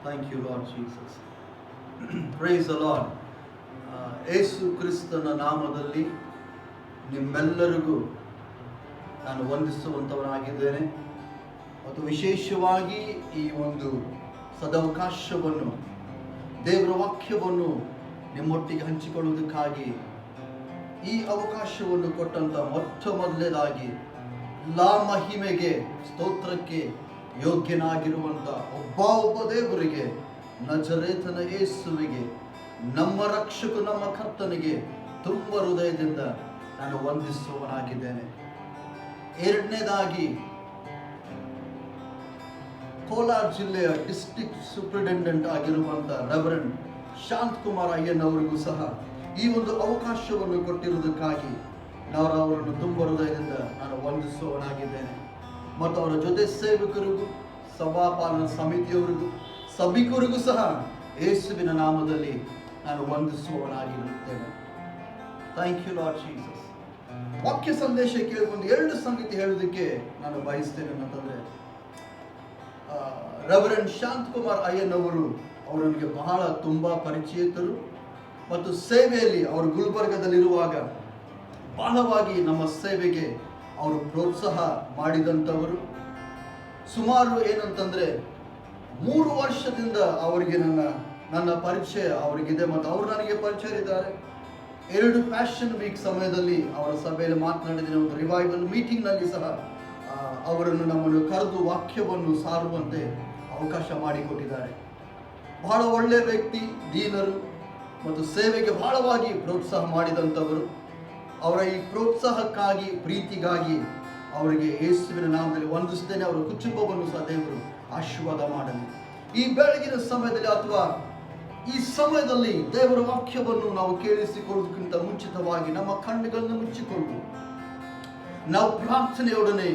Thank you, Lord Jesus. Praise the Lord. ಯೇಸು ಕ್ರಿಸ್ತನ ನಾಮದಲ್ಲಿ ನಿಮ್ಮೆಲ್ಲರಿಗೂ ನಾನು ವಂದಿಸುವಂಥವನಾಗಿದ್ದೇನೆ ಮತ್ತು ವಿಶೇಷವಾಗಿ ಈ ಒಂದು ಸದವಕಾಶವನ್ನು ದೇವರ ವಾಕ್ಯವನ್ನು ನಿಮ್ಮೊಟ್ಟಿಗೆ ಹಂಚಿಕೊಳ್ಳುವುದಕ್ಕಾಗಿ ಈ ಅವಕಾಶವನ್ನು ಕೊಟ್ಟಂತ ಮೊದಲನೇದಾಗಿ ಎಲ್ಲಾ ಮಹಿಮೆಗೆ ಸ್ತೋತ್ರಕ್ಕೆ ಯೋಗ್ಯನಾಗಿರುವಂತ ಒಬ್ಬ ದೇವರಿಗೆ ನಜರೇತನ ಯೇಸುವಿಗೆ ನಮ್ಮ ರಕ್ಷಕ ನಮ್ಮ ಕರ್ತನಿಗೆ ತುಂಬ ಹೃದಯದಿಂದ ನಾನು ವಂದಿಸುವವನಾಗಿದ್ದೇನೆ. ಎರಡನೇದಾಗಿ ಕೋಲಾರ ಜಿಲ್ಲೆಯ ಡಿಸ್ಟ್ರಿಕ್ಟ್ ಸೂಪರಿಂಟೆಂಡೆಂಟ್ ಆಗಿರುವಂತ ರೆವರೆಂಡ್ ಶಾಂತಕುಮಾರ್ ಅಯ್ಯನವರಿಗೂ ಸಹ ಈ ಒಂದು ಅವಕಾಶವನ್ನು ಕೊಟ್ಟಿರುವುದಕ್ಕಾಗಿ ನಾವು ಅವರನ್ನು ತುಂಬ ಹೃದಯದಿಂದ ನಾನು ವಂದಿಸುವವನಾಗಿದ್ದೇನೆ. ಮತ್ತು ಅವರ ಜೊತೆ ಸೇವಕರಿಗೂ ಸಭಾಪಾಲನಾ ಸಮಿತಿಯವರಿಗೂ ಸಭಿಕರಿಗೂ ಸಹ ಯೇಸುವಿನ ನಾಮದಲ್ಲಿ ನಾನು ವಂದಿಸುವವನಾಗಿರುತ್ತೇನೆ. Thank you Lord Jesus. ವಾಕ್ಯ ಸಂದೇಶ ಕೇಳಿಕೊಂಡು ಎರಡು ಸಂಗತಿ ಹೇಳೋದಕ್ಕೆ ನಾನು ಬಯಸ್ತೇನೆ ಅಂತಂದ್ರೆ, ರೆವರೆಂಡ್ ಶಾಂತಕುಮಾರ್ ಅಯ್ಯನವರು ಅವರು ನನಗೆ ಬಹಳ ತುಂಬಾ ಪರಿಚಿತರು ಮತ್ತು ಸೇವೆಯಲ್ಲಿ ಅವರು ಗುಲ್ಬರ್ಗದಲ್ಲಿರುವಾಗ ಬಹಳವಾಗಿ ನಮ್ಮ ಸೇವೆಗೆ ಅವರು ಪ್ರೋತ್ಸಾಹ ಮಾಡಿದಂಥವರು. ಸುಮಾರು ಏನಂತಂದ್ರೆ 3 ವರ್ಷದಿಂದ ಅವರಿಗೆ ನನ್ನ ಪರಿಚಯ ಅವರಿಗಿದೆ ಮತ್ತು ಅವರು ನನಗೆ ಪರಿಚಯ ಇದ್ದಾರೆ. 2 ಪ್ಯಾಷನ್ ವೀಕ್ ಸಮಯದಲ್ಲಿ ಅವರ ಸಭೆಯಲ್ಲಿ ಮಾತನಾಡಿದ ಒಂದು ರಿವೈವಲ್ ಮೀಟಿಂಗ್ನಲ್ಲಿ ಸಹ ಅವರನ್ನು ನಮ್ಮನ್ನು ಕರೆದು ವಾಕ್ಯವನ್ನು ಸಾರುವಂತೆ ಅವಕಾಶ ಮಾಡಿಕೊಟ್ಟಿದ್ದಾರೆ. ಬಹಳ ಒಳ್ಳೆಯ ವ್ಯಕ್ತಿ, ದೀನರು ಮತ್ತು ಸೇವೆಗೆ ಬಹಳವಾಗಿ ಪ್ರೋತ್ಸಾಹ ಮಾಡಿದಂಥವರು. ಅವರ ಈ ಪ್ರೋತ್ಸಾಹಕ್ಕಾಗಿ ಪ್ರೀತಿಗಾಗಿ ಅವರಿಗೆ ಯೇಸುವಿನ ನಾಮದಲ್ಲಿ ವಂದಿಸ್ತೇನೆ. ಅವರ ಕುಟುಂಬವನ್ನು ಸಹ ದೇವರು ಆಶೀರ್ವಾದ ಮಾಡಲಿ. ಈ ಬೆಳಗಿನ ಸಮಯದಲ್ಲಿ ಅಥವಾ ಈ ಸಮಯದಲ್ಲಿ ದೇವರ ವಾಕ್ಯವನ್ನು ನಾವು ಕೇಳಿಸಿಕೊಳ್ಳುವುದಕ್ಕಿಂತ ಮುಂಚಿತವಾಗಿ ನಮ್ಮ ಕಣ್ಣುಗಳನ್ನು ಮುಚ್ಚಿಕೊಂಡು ನಾವು ಪ್ರಾರ್ಥನೆಯೊಡನೆ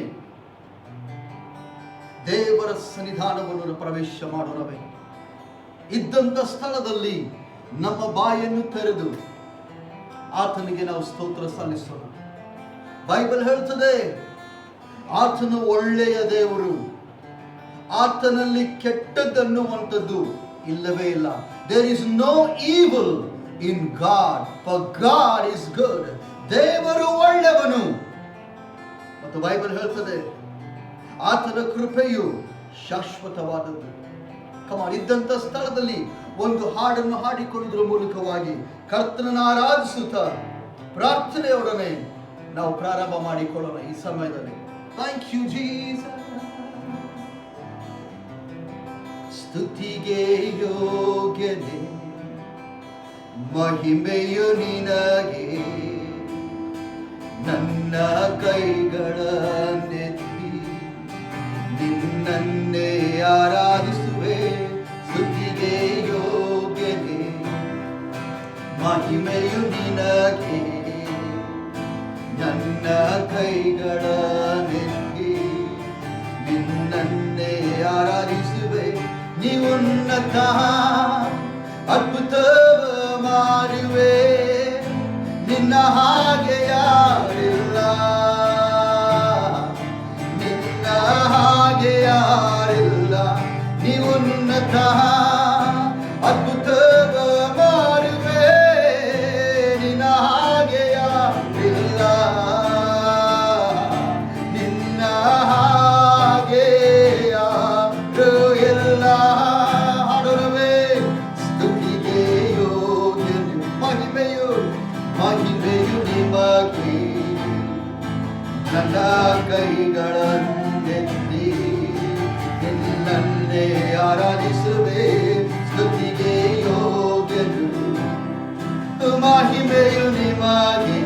ದೇವರ ಸನ್ನಿಧಾನವನ್ನು ಪ್ರವೇಶ ಮಾಡೋಣವೇ. ಇದ್ದಂಥ ಸ್ಥಳದಲ್ಲಿ ನಮ್ಮ ಬಾಯನ್ನು ತೆರೆದು ಆತನಿಗೆ ನಾವು ಸ್ತೋತ್ರ ಸಲ್ಲಿಸೋಣ. ಬೈಬಲ್ ಹೇಳ್ತದೆ, ಆತನು ಒಳ್ಳೆಯ ದೇವರು, ಆತನಲ್ಲಿ ಕೆಟ್ಟದ್ದನ್ನುವಂಥದ್ದು ಇಲ್ಲವೇ ಇಲ್ಲ. There is no evil in God, for God is good. ದೇವರು ಒಳ್ಳೆಯವನು. ಮತ್ತು ಬೈಬಲ್ ಹೇಳ್ತದೆ, ಆತನ ಕೃಪೆಯು ಶಾಶ್ವತವಾದದ್ದು. ಇದ್ದಂಥ ಸ್ಥಳದಲ್ಲಿ ಒಂದು ಹಾಡನ್ನು ಹಾಡಿಕೊಳ್ಳುವುದರ ಮೂಲಕವಾಗಿ ಕರ್ತನನ್ನು ಆರಾಧಿಸುತ್ತಾ ಪ್ರಾರ್ಥನೆಯೊಡನೆ ನಾವು ಪ್ರಾರಂಭ ಮಾಡಿಕೊಳ್ಳೋಣ ಈ ಸಮಯದಲ್ಲಿ. Thank you Jesus. ಸ್ತುತಿಗೆ ಯೋಗ್ಯನೆ ಮಹಿಮೆಯು ನಿನಗೆ, ನನ್ನ ಕೈಗಳನ್ನೆತ್ತಿ ನಿನ್ನನ್ನೇ ಆರಾಧಿಸುವೆ. ಸ್ತುತಿಗೆ ಯೋಗ್ಯನೆ ಮಹಿಮೆಯು ನಿನಗೆ, ನನ್ನ ಕೈಗಳನ್ನೆತ್ತಿ ನಿನ್ನನ್ನೇ ಆರಾಧಿಸುವೆ. ನೀವುನ್ನತ ಅದ್ಭುತ ಮಾಡುವೆ, ನಿನ್ನ ಹಾಗೆ ಯಾರಿಲ್ಲ, ನಿನ್ನ ಹಾಗೆ ಯಾರಿಲ್ಲ. ನೀವುನ್ನತ ಅದ್ಭುತ ಮಾಡುವೆ, ನಿನ್ನ ಹಾಗೆ ಯಾರಿಲ್ಲ, ನಿನ್ನ ಹಾಗೆ ಯಾರು ಇಲ್ಲ. ಹಾಡುವೆ ಸ್ತುತಿಗೆ ಯೋಗ್ಯನು ಮಹಿಮೆಯು ಮಹಿಮೆಯು ನಿಮಗೆ, ನನ್ನ ಕೈಗಳನ್ನೆತ್ತಿ ನಿನ್ನನ್ನೇ ಆರಾಧಿಸುವೆ. ಸ್ತುತಿಗೆ ಯೋಗ್ಯನು ಮಹಿಮೆಯು ನಿಮಗೆ,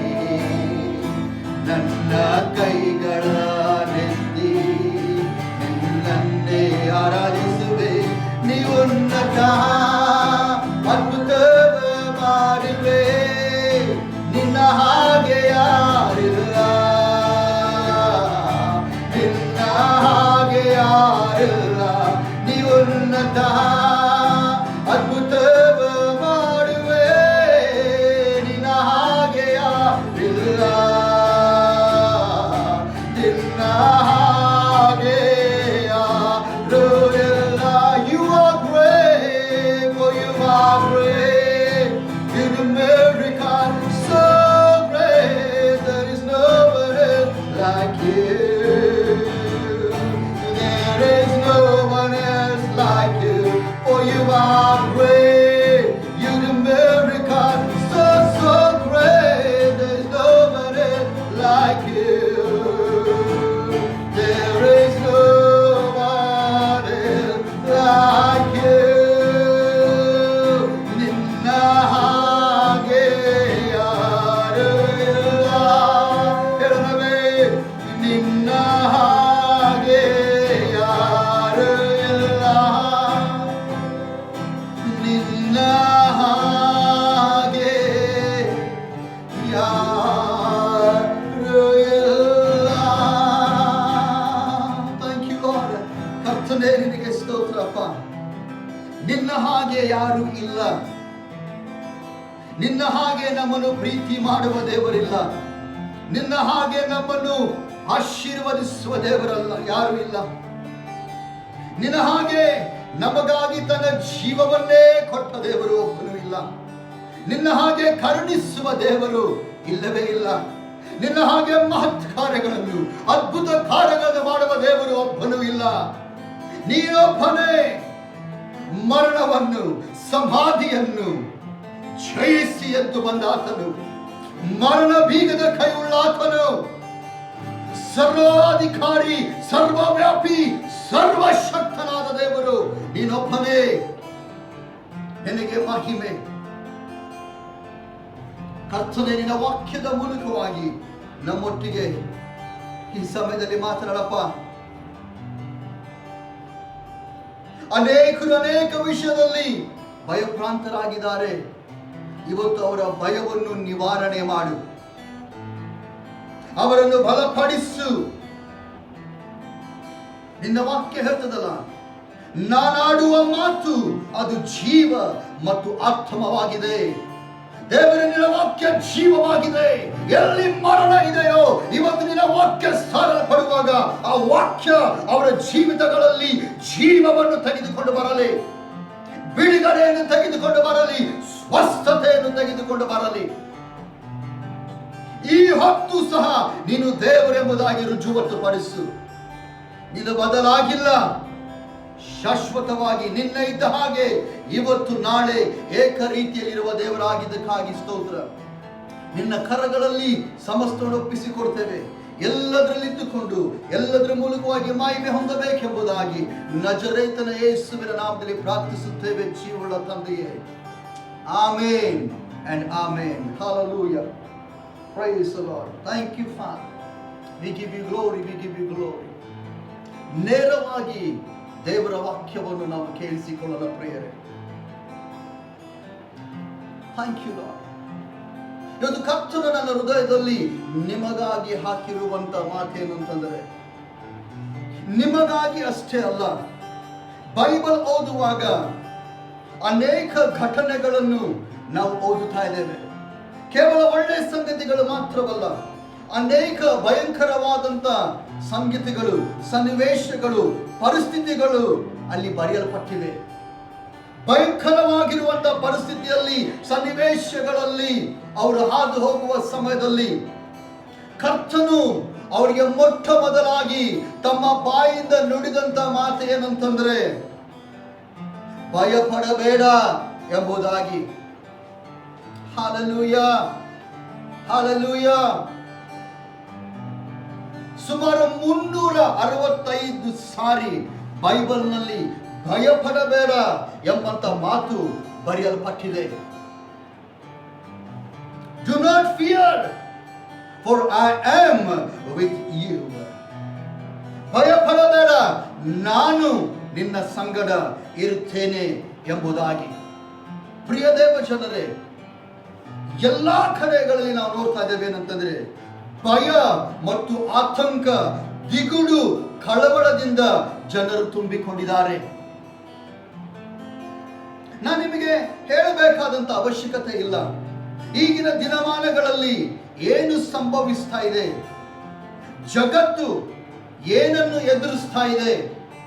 ನನ್ನ ಕೈಗಳನ್ನೆತ್ತಿ ನಿನ್ನನ್ನೇ ಆರಾಧಿಸುವೆ. ನೀವುನ್ನತ ಅದ್ಭುತ ಮಾಡುವೆ, ನಿನ್ನ ಹಾಗೆ ಯಾರಿಲ್ಲ, ನಿನ್ನ ಹಾಗೆ ಯಾರಿಲ್ಲ. ನೀವುನ್ನತ ಅದ್ಭುತ ಮಾಡುವೆ, ನಿನ್ನ ಹಾಗೆ ಯಾರಿಲ್ಲ, ನಿನ್ನ ಹಾಗೆ ಯಾರು ಇಲ್ಲ. You are great. ನಿನ್ನ ಹಾಗೆ ಯಾರು ಇಲ್ಲ. ನಿನ್ನ ಹಾಗೆ ನಮ್ಮನ್ನು ಪ್ರೀತಿ ಮಾಡುವ ದೇವರಿಲ್ಲ. ನಿನ್ನ ಹಾಗೆ ನಮ್ಮನ್ನು ಆಶೀರ್ವದಿಸುವ ದೇವರಲ್ಲ, ಯಾರು ಇಲ್ಲ. ನಿನ್ನ ಹಾಗೆ ನಮಗಾಗಿ ತನ್ನ ಜೀವವನ್ನೇ ಕೊಟ್ಟ ದೇವರು ಒಬ್ಬನು ಇಲ್ಲ. ನಿನ್ನ ಹಾಗೆ ಕರುಣಿಸುವ ದೇವರು ಇಲ್ಲವೇ ಇಲ್ಲ. ನಿನ್ನ ಹಾಗೆ ಮಹತ್ ಕಾರ್ಯಗಳನ್ನು, ಅದ್ಭುತ ಕಾರ್ಯಗಳನ್ನು ಮಾಡುವ ದೇವರು ಒಬ್ಬನು ಇಲ್ಲ. ನೀನೊಬ್ಬನೇ ಮರಣವನ್ನು, ಸಮಾಧಿಯನ್ನು ಜಯಿಸಿ ಎದ್ದು ಬಂದಾತನು, ಮರಣ ಬೀಗದ ಕೈಯುಳ್ಳಾತನು, ಸರ್ವಾಧಿಕಾರಿ, ಸರ್ವವ್ಯಾಪಿ, ಸರ್ವಶಕ್ತನಾದ ದೇವರು ನೀನೊಬ್ಬನೇ. ನಿನಗೆ ಮಹಿಮೆ. ಕರ್ತನೇ, ನಿನ್ನ ವಾಕ್ಯದ ಮೂಲಕವಾಗಿ ನಮ್ಮೊಟ್ಟಿಗೆ ಈ ಸಮಯದಲ್ಲಿ ಮಾತನಾಡಪ್ಪ. ಅನೇಕರು ಅನೇಕ ವಿಷಯದಲ್ಲಿ ಭಯಭ್ರಾಂತರಾಗಿದ್ದಾರೆ. ಇವತ್ತು ಅವರ ಭಯವನ್ನು ನಿವಾರಣೆ ಮಾಡು, ಅವರನ್ನು ಬಲಪಡಿಸು. ನಿನ್ನ ವಾಕ್ಯ ಹೇಳ್ತದಲ್ಲ, ನಾನಾಡುವ ಮಾತು ಅದು ಜೀವ ಮತ್ತು ಆತ್ಮವಾಗಿದೆ. ದೇವರ ನಿನ್ನ ವಾಕ್ಯ ಜೀವವಾಗಿದೆ. ಎಲ್ಲಿ ಮರಣ ಇದೆಯೋ ಇವತ್ತು ನಿನ್ನ ವಾಕ್ಯ ಸಾರಲ್ಪಡುವಾಗ ಆ ವಾಕ್ಯ ಅವರ ಜೀವಿತಗಳಲ್ಲಿ ಜೀವವನ್ನು ತೆಗೆದುಕೊಂಡು ಬರಲಿ, ಬಿಡುಗಡೆಯನ್ನು ತೆಗೆದುಕೊಂಡು ಬರಲಿ, ಸ್ವಸ್ಥತೆಯನ್ನು ತೆಗೆದುಕೊಂಡು ಬರಲಿ. ಈ ಹೊತ್ತು ಸಹ ನೀನು ದೇವರೆಂಬುದಾಗಿ ರುಜುವಾತುಪಡಿಸು. ನೀನು ಬದಲಾಗಿಲ್ಲ, ಶಾಶ್ವತವಾಗಿ ನಿನ್ನ ಇದ್ದ ಹಾಗೆ ಇವತ್ತು ನಾಳೆ ಏಕ ರೀತಿಯಲ್ಲಿರುವ ದೇವರಾಗಿದ್ದಕ್ಕಾಗಿ ಸ್ತೋತ್ರ. ನಿನ್ನ ಕರಗಳಲ್ಲಿ ಸಮಸ್ತವನ್ನು ಒಪ್ಪಿಸಿಕೊಡ್ತೇವೆ. ಎಲ್ಲದರಲ್ಲಿದ್ದುಕೊಂಡು ಎಲ್ಲದರ ಮೂಲಕವಾಗಿ ಮಹಿಮೆ ಹೊಂದಬೇಕೆಂಬುದಾಗಿ ನಜರೇತನ ಯೇಸುವಿನ ನಾಮದಲ್ಲಿ ಪ್ರಾರ್ಥಿಸುತ್ತೇವೆ ಜೀವವುಳ್ಳ ತಂದೆಯೇ. ಆಮೇನ್ and amen. Hallelujah. Praise the Lord. Thank you, Father. We give you glory, we give you glory. ನೇರವಾಗಿ ದೇವರ ವಾಕ್ಯವನ್ನು ನಾವು ಕೇಳಿಸಿಕೊಳ್ಳಲು ಪ್ರಿಯರೇ. Thank you Lord. ಇವತ್ತು ಕರ್ತನು ನನ್ನ ಹೃದಯದಲ್ಲಿ ನಿಮಗಾಗಿ ಹಾಕಿರುವಂತ ಮಾತೇನು ಅಂತಂದರೆ, ನಿಮಗಾಗಿ ಅಷ್ಟೇ ಅಲ್ಲ, ಬೈಬಲ್ ಓದುವಾಗ ಅನೇಕ ಘಟನೆಗಳನ್ನು ನಾವು ಓದುತ್ತಾ ಇದ್ದೇವೆ. ಕೇವಲ ಒಳ್ಳೆಯ ಸಂಗತಿಗಳು ಮಾತ್ರವಲ್ಲ, ಅನೇಕ ಭಯಂಕರವಾದಂತ ಸಂಗತಿಗಳು, ಸನ್ನಿವೇಶಗಳು, ಪರಿಸ್ಥಿತಿಗಳು ಅಲ್ಲಿ ಬರೆಯಲ್ಪಟ್ಟಿವೆ. ಭಯಂಕರವಾಗಿರುವಂತಹ ಪರಿಸ್ಥಿತಿಯಲ್ಲಿ, ಸನ್ನಿವೇಶಗಳಲ್ಲಿ ಅವರು ಹಾದು ಹೋಗುವ ಸಮಯದಲ್ಲಿ ಕರ್ತನು ಅವರಿಗೆ ಮೊಟ್ಟ ಮೊದಲಾಗಿ ತಮ್ಮ ಬಾಯಿಂದ ನುಡಿದಂತ ಮಾತು ಏನಂತಂದ್ರೆ, ಭಯಪಡಬೇಡ ಎಂಬುದಾಗಿ. Hallelujah, hallelujah. ಸುಮಾರು 365 ಸಾರಿ ಬೈಬಲ್ನಲ್ಲಿ ಭಯಪಡಬೇಡ ಎಂಬಂತ ಮಾತು ಬರೆಯಲ್ಪಟ್ಟಿದೆ. Do not fear, for I am with you. ಭಯಪಡಬೇಡ, ನಾನು ನಿನ್ನ ಸಂಗಡ ಇರುತ್ತೇನೆ ಎಂಬುದಾಗಿ. ಪ್ರಿಯ ದೇವ ಜನರೇ, ಎಲ್ಲಾ ಕಡೆಗಳಲ್ಲಿ ನಾವು ನೋಡ್ತಾ ಇದ್ದೇವೆ ಏನಂತಂದ್ರೆ, ಭಯ ಮತ್ತು ಆತಂಕ, ದಿಗುಡು, ಕಳವಳದಿಂದ ಜನರು ತುಂಬಿಕೊಂಡಿದ್ದಾರೆ. ನಾನು ನಿಮಗೆ ಹೇಳಬೇಕಾದಂತ ಅವಶ್ಯಕತೆ ಇಲ್ಲ. ಈಗಿನ ದಿನಮಾನಗಳಲ್ಲಿ ಏನು ಸಂಭವಿಸ್ತಾ ಇದೆ, ಜಗತ್ತು ಏನನ್ನು ಎದುರಿಸ್ತಾ ಇದೆ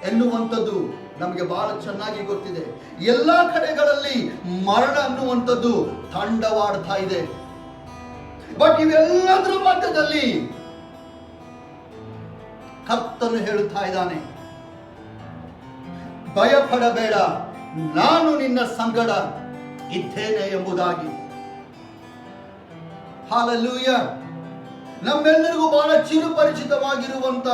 ಎನ್ನುವಂಥದ್ದು ನಮಗೆ ಬಹಳ ಚೆನ್ನಾಗಿ ಗೊತ್ತಿದೆ. ಎಲ್ಲಾ ಕಡೆಗಳಲ್ಲಿ ಮರಣ ಅನ್ನುವಂಥದ್ದು ತಾಂಡವಾಡ್ತಾ ಇದೆ. ಬಟ್ ಇವೆಲ್ಲದರ ಮಧ್ಯದಲ್ಲಿ ಕರ್ತನು ಹೇಳುತ್ತಾ ಇದ್ದಾನೆ, ಭಯಪಡಬೇಡ, ನಾನು ನಿನ್ನ ಸಂಗಡ ಇದ್ದೇನೆ ಎಂಬುದಾಗಿ. ಹಾಲೆಲೂಯಾ. ನಮ್ಮೆಲ್ಲರಿಗೂ ಬಹಳ ಚಿರಪರಿಚಿತವಾಗಿರುವಂತ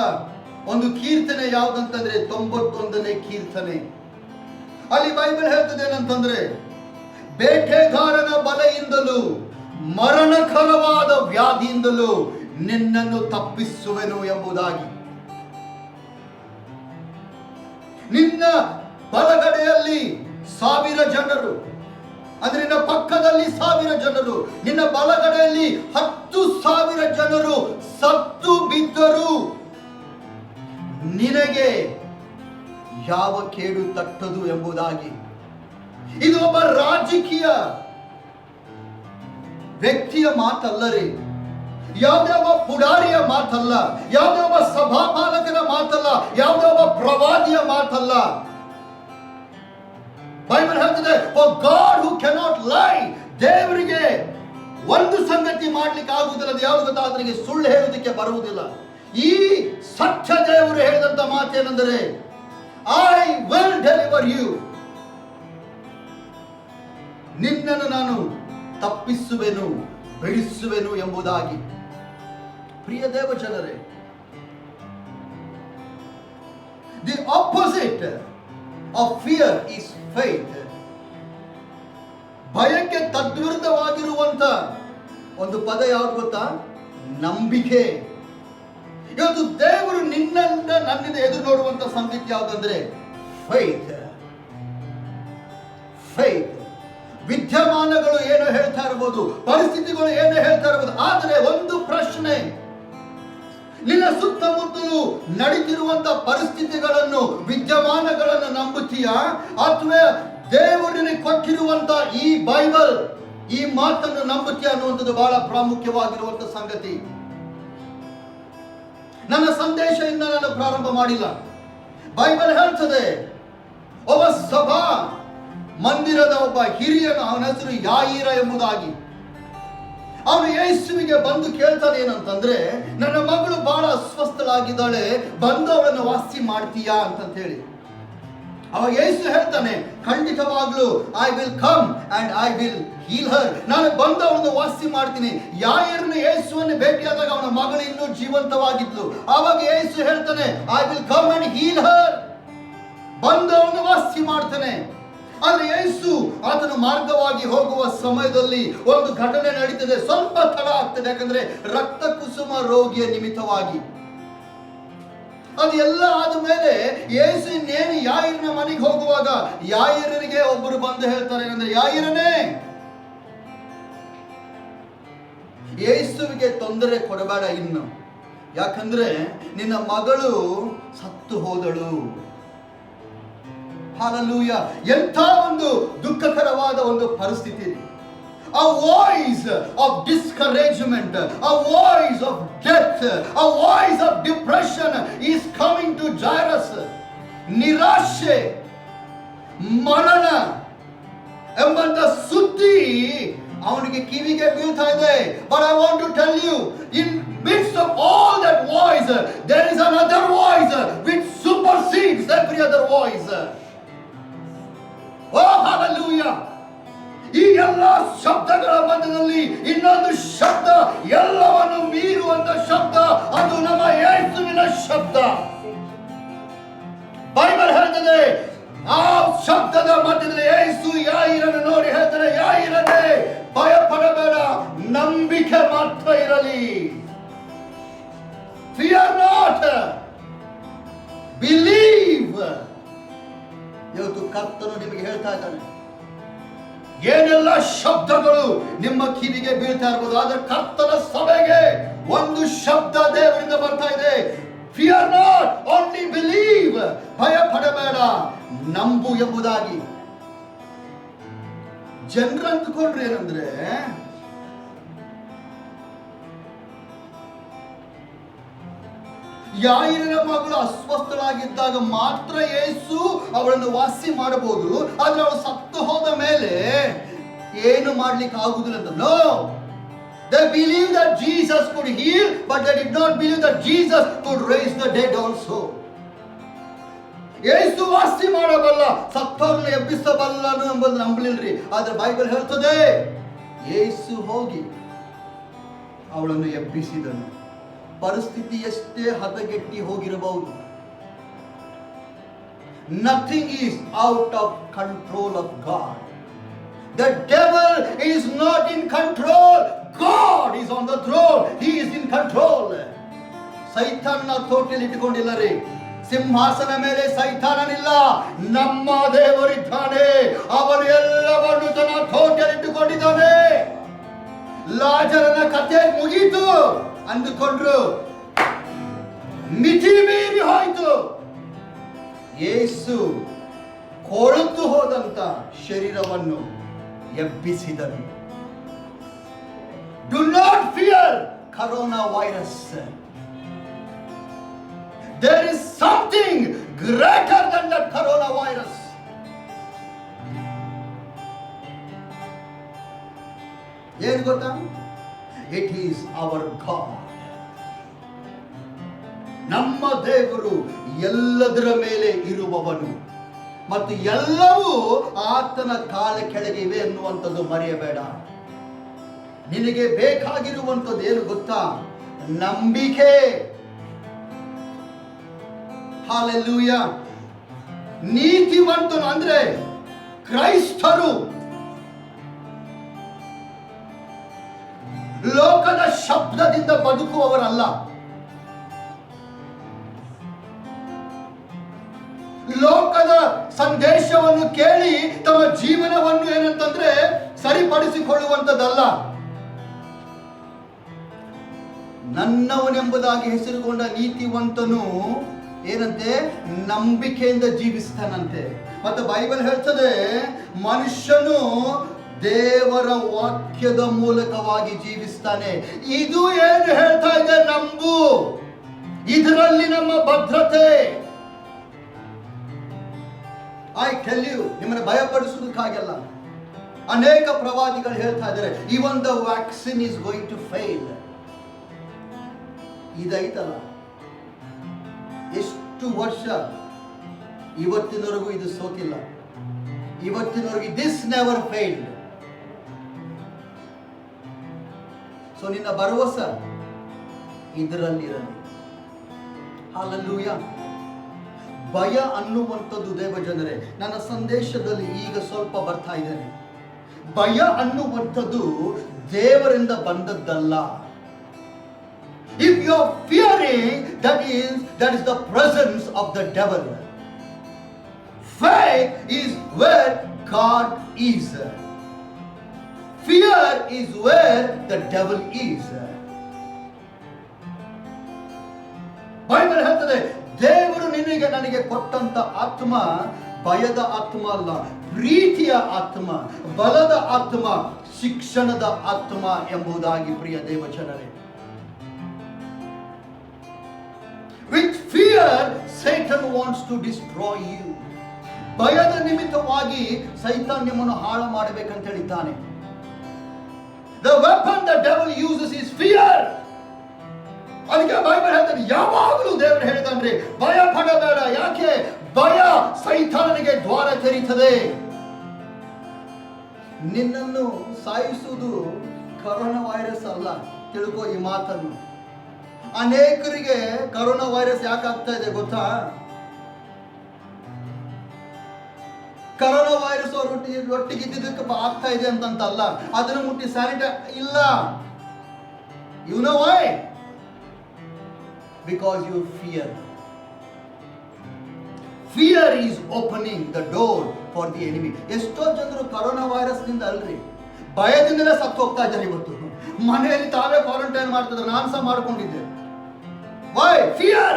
ಒಂದು ಕೀರ್ತನೆ ಯಾವುದಂತಂದ್ರೆ 91ನೇ ಕೀರ್ತನೆ. ಅಲ್ಲಿ ಬೈಬಲ್ ಹೇಳ್ತದೆ ಏನಂತಂದ್ರೆ, ಬೇಟೆಗಾರನ ಬಲೆಯಿಂದಲೂ ಮರಣಕರವಾದ ವ್ಯಾಧಿಯಿಂದಲೂ ನಿನ್ನನ್ನು ತಪ್ಪಿಸುವೆನು ಎಂಬುದಾಗಿ. ನಿನ್ನ ಬಲಗಡೆಯಲ್ಲಿ 1000 ಜನರು, ಅಂದ್ರೆ ನಿನ್ನ ಪಕ್ಕದಲ್ಲಿ 1000 ಜನರು, ನಿನ್ನ ಬಲಗಡೆಯಲ್ಲಿ 10,000 ಜನರು ಸತ್ತು ಬಿದ್ದರು, ನಿನಗೆ ಯಾವ ಕೇಡು ತಟ್ಟದು ಎಂಬುದಾಗಿ ಇದು ಒಬ್ಬ ರಾಜಕೀಯ ವ್ಯಕ್ತಿಯ ಮಾತಲ್ಲರಿ, ಯಾವುದೇ ಒಬ್ಬ ಪುಡಾರಿಯ ಮಾತಲ್ಲ, ಯಾವುದೇ ಒಬ್ಬ ಸಭಾಪಾಲಕರ ಮಾತಲ್ಲ, ಯಾವುದೇ ಒಬ್ಬ ಪ್ರವಾದಿಯ ಮಾತಲ್ಲ. ಬೈಬಲ್ ಹೇಳ್ತದೆ, ಫಾರ್ ಗಾಡ್ ಹೂ ಕ್ಯಾನಾಟ್ ಲೈ, ದೇವರಿಗೆ ಒಂದು ಸಂಗತಿ ಮಾಡ್ಲಿಕ್ಕೆ ಆಗುವುದಿಲ್ಲ, ಅದು ಯಾವುದು ಗೊತ್ತಾ, ಆತನಿಗೆ ಸುಳ್ಳು ಹೇಳುವುದಕ್ಕೆ ಬರುವುದಿಲ್ಲ. ಈ ಸತ್ಯ ದೇವರು ಹೇಳಿದಂತ ಮಾತೇನೆಂದರೆ, ಐ ವಿಲ್ ಡೆಲಿವರ್ ಯು, ನಿನ್ನನ್ನು ನಾನು ತಪ್ಪಿಸುವೆನು, ಬಿಡಿಸುವೆನು ಎಂಬುದಾಗಿ. ಪ್ರಿಯ ದೇವ ಜನರೇ, the opposite of fear is faith. ಭಯಕ್ಕೆ ತದ್ವಿರುದ್ಧವಾಗಿರುವಂತ ಒಂದು ಪದ ಯಾವುದು ಗೊತ್ತಾ? ನಂಬಿಕೆ. ಇವತ್ತು ದೇವರು ನಿನ್ನಿಂದ ನನ್ನಿಂದ ಎದುರು ನೋಡುವಂತ ಸಂಗತಿ ಯಾವುದಂದ್ರೆ ಫೇತ್. ಫೇತ್. ವಿದ್ಯಮಾನಗಳು ಏನು ಹೇಳ್ತಾ ಇರಬಹುದು, ಪರಿಸ್ಥಿತಿಗಳು ಏನು ಹೇಳ್ತಾ ಇರಬಹುದು, ಆದರೆ ಒಂದು ಪ್ರಶ್ನೆ, ನಿನ್ನ ಸುತ್ತಮುತ್ತಲು ನಡೀತಿರುವಂತ ಪರಿಸ್ಥಿತಿಗಳನ್ನು, ವಿದ್ಯಮಾನಗಳನ್ನು ನಂಬುತ್ತೀಯಾ, ಅಥವಾ ದೇವರಿಗೆ ಕೊಟ್ಟಿರುವಂತ ಈ ಬೈಬಲ್, ಈ ಮಾತನ್ನು ನಂಬುತ್ತೀಯಾ ಅನ್ನುವಂಥದ್ದು ಬಹಳ ಪ್ರಾಮುಖ್ಯವಾಗಿರುವಂತ ಸಂಗತಿ. ನನ್ನ ಸಂದೇಶದಿಂದ ನಾನು ಪ್ರಾರಂಭ ಮಾಡಿಲ್ಲ. ಬೈಬಲ್ ಹೇಳ್ತದೆ, ಒಬ್ಬ ಸಭಾ ಮಂದಿರದ ಒಬ್ಬ ಹಿರಿಯನು, ಅವನ ಹೆಸರು ಯಾಯಿರ ಎಂಬುದಾಗಿ. ಅವನು ಯೇಸುವಿಗೆ ಬಂದು ಕೇಳ್ತಾನೆ ಏನಂತಂದ್ರೆ, ನನ್ನ ಮಗಳು ಬಹಳ ಅಸ್ವಸ್ಥಳಾಗಿದ್ದಾಳೆ, ಬಂದು ಅವಳನ್ನು ವಾಸಿ ಮಾಡ್ತೀಯಾ ಅಂತ ಹೇಳಿ. ಅವಾಗ ಯೇಸು ಹೇಳ್ತಾನೆ, ಖಂಡಿತವಾಗ್ಲೂ I will come and I will heal her, ನಾನು ಬಂದು ಅವಳನ್ನು ವಾಸಿ ಮಾಡ್ತೀನಿ. ಯಾಯಿರನ ಯೇಸುವನ್ನು ಭೇಟಿಯಾದಾಗ ಅವನ ಮಗಳು ಇನ್ನೂ ಜೀವಂತವಾಗಿದ್ಲು. ಆವಾಗ ಯೇಸು ಹೇಳ್ತಾನೆ, I will come and heal her, ಬಂದು ಅವಳನ್ನು ವಾಸಿ ಮಾಡ್ತಾನೆ. ಆದ್ರೆ ಯೇಸು ಆತನ ಮಾರ್ಗವಾಗಿ ಹೋಗುವ ಸಮಯದಲ್ಲಿ ಒಂದು ಘಟನೆ ನಡೀತದೆ. ಸ್ವಲ್ಪ ತಡ ಆಗ್ತದೆ, ಯಾಕಂದ್ರೆ ರಕ್ತ ಕುಸುಮ ರೋಗಿಯ ನಿಮಿತ್ತವಾಗಿ. ಅದು ಎಲ್ಲ ಆದ್ಮೇಲೆ ಯೇಸು ಇನ್ನೇನು ಯಾಯಿರನ ಮನೆಗೆ ಹೋಗುವಾಗ ಯಾಯಿರನಿಗೆ ಒಬ್ಬರು ಬಂದು ಹೇಳ್ತಾರೆ ಏನಂದ್ರೆ, ಯಾಯಿರನೇ, ಯೇಸುವಿಗೆ ತೊಂದರೆ ಕೊಡಬೇಡ ಇನ್ನು, ಯಾಕಂದ್ರೆ ನಿನ್ನ ಮಗಳು ಸತ್ತು ಹೋದಳು. ಹಾಲೆಲೂಯಾ. ಎಂಥ ಒಂದು ದುಃಖಕರವಾದ ಒಂದು ಪರಿಸ್ಥಿತಿ. A voice of discouragement, a voice of death, a voice of depression is coming to Jairus. ನಿರಾಶೆ, ಮರಣ ಎಂಬಂತ ಸುದ್ದಿ ಅವನಿಗೆ ಕಿವಿಗೆ ಬೀಳ್ತಾ ಇದೆ. But I want to tell you, in midst of all that voice, there is another voice which supersedes every other voice. Oh, hallelujah. ಈ ಎಲ್ಲ ಶಬ್ದಗಳ ಮಧ್ಯದಲ್ಲಿ ಇನ್ನೊಂದು ಶಬ್ದ, ಎಲ್ಲವನ್ನು ಮೀರುವಂತ ಶಬ್ದ, ಅದು ನಮ್ಮ ಯೇಸುವಿನ ಶಬ್ದ. ಬೈಬಲ್ ಹೇಳ್ತದೆ, ಆ ಶಬ್ದದ ಮಧ್ಯದಲ್ಲಿ ಯೇಸು ಯಾಯಿರನ್ನು ನೋಡಿ ಹೇಳ್ತಾರೆ, ಯಾಯಿರನೇ, ಭಯ ಪಡಬೇಡ, ನಂಬಿಕೆ ಮಾತ್ರ ಇರಲಿ. Fear not, believe. ಇವತ್ತು ಕರ್ತನು ನಿಮಗೆ ಹೇಳ್ತಾ ಇದ್ದಾನೆ, ಏನೆಲ್ಲ ಶಬ್ದಗಳು ನಿಮ್ಮ ಕಿವಿಗೆ ಬೀಳ್ತಾ ಇರಬಹುದು, ಆದ್ರೆ ಕರ್ತನ ಸಭೆಗೆ ಒಂದು ಶಬ್ದ ದೇವರಿಂದ ಬರ್ತಾ ಇದೆ, ಫಿಯರ್ ನಾಟ್, ಓನ್ಲಿ ಬಿಲೀವ್. ಭಯ ಪಡಬೇಡ, ನಂಬು ಎಂಬುದಾಗಿ. ಜನರು ಅಂದುಕೊಂಡ್ರೆ ಏನಂದ್ರೆ, ಯಾಯಿರನ ಮಗಳು ಅಸ್ವಸ್ಥಳಾಗಿದ್ದಾಗ ಮಾತ್ರ ಯೇಸು ಅವಳನ್ನು ವಾಸಿ ಮಾಡಬಹುದು, ಆದ್ರೆ ಅವಳು ಸತ್ತು ಹೋದ ಮೇಲೆ ಏನು ಮಾಡ್ಲಿಕ್ಕೆ ಆಗುದಿಲ್ಲ ಅಂತ. No, they believe that Jesus could heal, but they did not believe that Jesus could raise the dead also. ಯೇಸು ವಾಸಿ ಮಾಡಬಲ್ಲ, ಸತ್ತವರನ್ನು ಎಬ್ಬಿಸಬಲ್ಲನು ಎಂಬುದು ನಂಬಲಿಲ್ರಿ. ಆದ್ರೆ ಬೈಬಲ್ ಹೇಳ್ತದೆ, ಯೇಸು ಹೋಗಿ ಅವಳನ್ನು ಎಬ್ಬಿಸಿದನು. ಪರಿಸ್ಥಿತಿ ಎಷ್ಟೇ ಹದಗೆಟ್ಟಿ ಹೋಗಿರಬಹುದು, nothing is out of control of God. The devil is not in control. God is on the throne. He is in control. ಸೈತಾನನ ತೋಟೆಯಲ್ಲಿ ಇಟ್ಟುಕೊಂಡಿಲ್ಲ ರೀ, ಸಿಂಹಾಸನ ಮೇಲೆ ಸೈತಾನನಿಲ್ಲ, ನಮ್ಮ ದೇವರಿದ್ದಾನೆ. ಅವನು ಎಲ್ಲವನ್ನು ತನ್ನ ತೋಟೆಯಲ್ಲಿ ಇಟ್ಟುಕೊಂಡಿದ್ದಾನೆ. ಲಾಜರನ ಕಥೆ ಮುಗೀತು ಅಂದುಕೊಂಡ್ರು, ಮಿತಿ ಮೀರಿ ಹೋಯ್ತು. ಯೇಸು ಕೊಳೆತು ಹೋದಂತ ಶರೀರವನ್ನು ಎಬ್ಬಿಸಿದನು. Do not fear corona virus. There is something greater than that corona virus. ಏನು ಗೊತ್ತಾ? It is our God. ನಮ್ಮ ದೇವರು ಎಲ್ಲದರ ಮೇಲೆ ಇರುವವನು ಮತ್ತು ಎಲ್ಲವೂ ಆತನ ಕಾಲ ಕೆಳಗೆ ಇವೆ ಎನ್ನುವಂಥದ್ದು ಮರೆಯಬೇಡ. ನಿನಗೆ ಬೇಕಾಗಿರುವಂಥದ್ದು ಏನು ಗೊತ್ತಾ? ನಂಬಿಕೆ. ಹಾಲೆಲೂಯ. ನೀತಿವಂತನು ಅಂದ್ರೆ ಕ್ರೈಸ್ತರು ಲೋಕದ ಶಬ್ದದಿಂದ ಬದುಕುವವರಲ್ಲ. ಲೋಕದ ಸಂದೇಶವನ್ನು ಕೇಳಿ ತಮ್ಮ ಜೀವನವನ್ನು ಏನಂತಂದ್ರೆ ಸರಿಪಡಿಸಿಕೊಳ್ಳುವಂಥದ್ದಲ್ಲ. ನನ್ನವನೆಂಬುದಾಗಿ ಹೆಸರುಗೊಂಡ ನೀತಿವಂತನು ಏನಂತೆ? ನಂಬಿಕೆಯಿಂದ ಜೀವಿಸ್ತಾನಂತೆ. ಮತ್ತೆ ಬೈಬಲ್ ಹೇಳ್ತದೆ, ಮನುಷ್ಯನು ದೇವರ ವಾಕ್ಯದ ಮೂಲಕವಾಗಿ ಜೀವಿಸ್ತಾನೆ. ಇದು ಏನು ಹೇಳ್ತಾ ಇದೆ? ನಂಬು. ಇದರಲ್ಲಿ ನಮ್ಮ ಭದ್ರತೆ. ಐ ಟೆಲ್ ಯು, ನಿಮ್ಮನ್ನು ಭಯಪಡಿಸುವುದಕ್ಕಾಗಲ್ಲ. ಅನೇಕ ಪ್ರವಾದಿಗಳು ಹೇಳ್ತಾ ಇದ್ದಾರೆ, even the vaccine is going to fail. ಇದೈತಲ್ಲ, ಎಷ್ಟು ವರ್ಷ ಇವತ್ತಿನವರೆಗೂ ಇದು ಸೋತಿಲ್ಲ. ಇವತ್ತಿನವರೆಗೂ ದಿಸ್ ನೆವರ್ ಫೇಲ್ಡ್. ಸೊ ನಿನ್ನ ಭರವಸೆ ಇದರಲ್ಲಿರಲಿ. ಹಲ್ಲೆಲೂಯಾ. ಭಯ ಅನ್ನುವಂಥದ್ದು ದೇವ ಜನರೇ, ನನ್ನ ಸಂದೇಶದಲ್ಲಿ ಈಗ ಸ್ವಲ್ಪ ಬರ್ತಾ ಇದ್ದೇನೆ. ಭಯ ಅನ್ನುವಂಥದ್ದು ದೇವರಿಂದ ಬಂದದ್ದಲ್ಲ. If you are fearing, that is the presence of the devil. Faith is where God is. Fear is where the devil is. Bible ಹೇಳ್ತದೆ, ದೇವರು ನಿನಗೆ ನನಗೆ ಕೊಟ್ಟಂತ ಆತ್ಮ ಭಯದ ಆತ್ಮ ಅಲ್ಲ, ಪ್ರೀತಿಯ ಆತ್ಮ, ಬಲದ ಆತ್ಮ, ಶಿಕ್ಷಣದ ಆತ್ಮ ಎಂಬುದಾಗಿ. ಪ್ರಿಯ ದೇವಜನರೇ, with fear Satan wants to destroy you. ಭಯದ ನಿಮಿತ್ತವಾಗಿ ಸೈತಾನ್ ನಿಮ್ಮನ್ನು ಹಾಳು ಮಾಡಬೇಕಂತ ಹೇಳಿದ್ದಾನೆ. The weapon the devil uses is fear. ಅದಕ್ಕೆ ಬೈಬಲ್ ಹೇಳ್ತಾರೆ, ಯಾವಾಗಲೂ ದೇವರು ಹೇಳಿದಾನ್ರಿ, ಭಯ ಪಡಬೇಡ. ಯಾಕೆ? ಭಯ ಸೈತಾನನಿಗೆ ದ್ವಾರ ತೆರೀತದೆ. ನಿನ್ನನ್ನು ಸಾಯಿಸುವುದು ಕರೋನಾ ವೈರಸ್ ಅಲ್ಲ. ತಿಳ್ಕೋ ಈ ಮಾತನ್ನು. ಅನೇಕರಿಗೆ ಕರೋನಾ ವೈರಸ್ ಯಾಕೆ ಆಗ್ತಾ ಇದೆ ಗೊತ್ತಾ? ಕರೋನಾ ವೈರಸ್ ಒಟ್ಟಿಗೆ ಇದ್ದಿದ್ದಕ್ಕೆ ಆಗ್ತಾ ಇದೆ ಅಂತಲ್ಲ, ಅದನ್ನು ಮುಟ್ಟಿ ಸ್ಯಾನಿಟೈಸ್ ಇಲ್ಲ. You know why? Because you fear. Fear is opening the door for the enemy. ಎಷ್ಟೋ ಜನರು ಕರೋನಾ ವೈರಸ್ ನಿಂದ ಅಲ್ರಿ, ಭಯದಿಂದಲೇ ಸತ್ತು ಹೋಗ್ತಾ ಇದ್ದಾರೆ. ಇವತ್ತು ಮನೆಯಲ್ಲಿ ತಾವೇ ಕ್ವಾರಂಟೈನ್ ಮಾಡ್ತಿದ್ರು, ನಾನು ಸಹ ಮಾಡ್ಕೊಂಡಿದ್ದೆ. Why? Fear.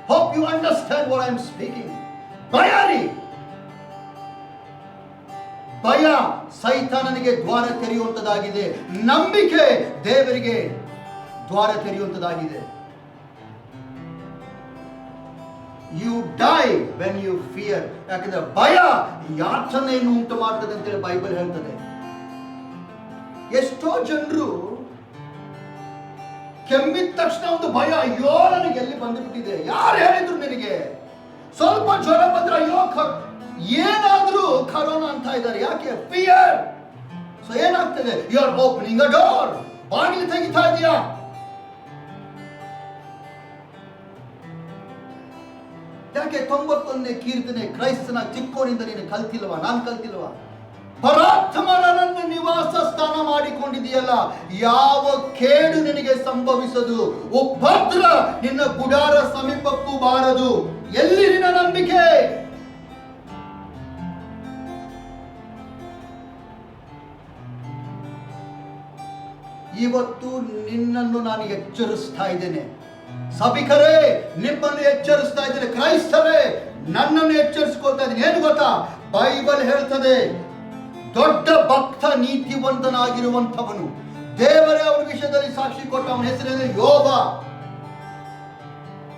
Hope you understand what I am speaking. ಭಯರಿ. ಭಯ ಸೈತಾನನಿಗೆ ದ್ವಾರ ತೆರೆಯುವಂತದಾಗಿದೆ, ನಂಬಿಕೆ ದೇವರಿಗೆ ದ್ವಾರ ತೆರೆಯುವಂತದಾಗಿದೆ. You die when you fear. ಯಾಕಂದ್ರೆ ಭಯ ಯಾತನೆಯನ್ನು ಉಂಟು ಮಾಡ್ತದೆ ಅಂತೇಳಿ ಬೈಬಲ್ ಹೇಳ್ತದೆ. ಎಷ್ಟೋ ಜನರು ಕೆಮ್ಮಿದ ತಕ್ಷಣ ಒಂದು ಭಯ, ಅಯ್ಯೋ ನನಗೆ ಎಲ್ಲಿ ಬಂದುಬಿಟ್ಟಿದೆ. ಯಾರು ಹೇಳಿದ್ರು ನಿನಗೆ? ಸ್ವಲ್ಪ ಜ್ವರ ಬಂದ್ರೆ ಅಯ್ಯೋ ಏನಾದ್ರೂ ಕರೋನಾ ಅಂತ ಇದ್ದಾರೆ. ಯಾಕೆ? ಫಿಯರ್. ಸೊ ಏನಾಗ್ತದೆ? You are opening a door. ಬಾಗಿಲು ತೆಗಿತಾ ಇದೆಯಾ? ಯಾಕೆ 91ನೇ ಕೀರ್ತನೆ ಕ್ರೈಸ್ತನ ಚಿಕ್ಕೋನಿಂದ ನೀನು ಕಲ್ತಿಲ್ವಾ? ನಾನು ಕಲ್ತಿಲ್ವಾ? ಪರಾತ್ಮನನ್ನು ನಿವಾಸ ಸ್ಥಾನ ಮಾಡಿಕೊಂಡಿದೆಯಲ್ಲ, ಯಾವ ಕೇಡು ನಿನಗೆ ಸಂಭವಿಸದು, ಉಪದ್ರ ನಿನ್ನ ಗುಡಾರ ಸಮೀಪಕ್ಕೂ ಬಾರದು. ಎಲ್ಲಿ ನಿನ್ನ ನಂಬಿಕೆ? ಇವತ್ತು ನಿನ್ನನ್ನು ನಾನು ಎಚ್ಚರಿಸ್ತಾ ಇದ್ದೇನೆ. ಸಭಿಕರೇ, ನಿಮ್ಮನ್ನು ಎಚ್ಚರಿಸ್ತಾ ಇದ್ದೇನೆ. ಕ್ರೈಸ್ತರೇ, ನನ್ನನ್ನು ಎಚ್ಚರಿಸ್ಕೊಳ್ತಾ ಇದ್ದೀನಿ. ಏನು ಗೊತ್ತಾ? ಬೈಬಲ್ ಹೇಳ್ತದೆ, ದೊಡ್ಡ ಭಕ್ತ ನೀತಿವಂತನಾಗಿರುವಂಥವನು, ದೇವರೇ ಅವನ ವಿಷಯದಲ್ಲಿ ಸಾಕ್ಷಿ ಕೊಟ್ಟ, ಅವನ ಹೆಸರೇನು? ಯೋಬ.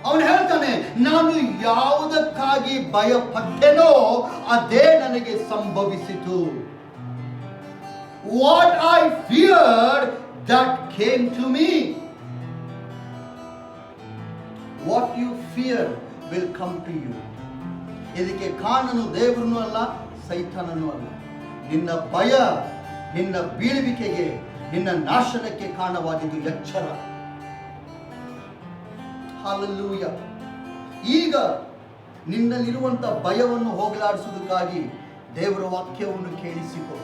ಅವನು ಹೇಳ್ತಾನೆ, ನಾನು ಯಾವುದಕ್ಕಾಗಿ ಭಯಪಟ್ಟೆನೋ ಅದೇ ನನಗೆ ಸಂಭವಿಸಿತು. What I feared, that came to me. What you fear will come to you. ಇದಕ್ಕೆ ಕಾರಣನು ದೇವರನ್ನು ಅಲ್ಲ, ಸೈತಾನನೂ ಅಲ್ಲ. ನಿನ್ನ ಭಯ ನಿನ್ನ ಬೀಳುವಿಕೆಗೆ, ನಿನ್ನ ನಾಶನಕ್ಕೆ ಕಾರಣವಾಗಿದ್ದು ಎಚ್ಚರ. ಹಲ್ಲೆಲೂಯಾ. ಈಗ ನಿನ್ನಲ್ಲಿರುವಂತ ಭಯವನ್ನು ಹೋಗಲಾಡಿಸುವುದಕ್ಕಾಗಿ ದೇವರ ವಾಕ್ಯವನ್ನು ಕೇಳಿಸಿಕೊ.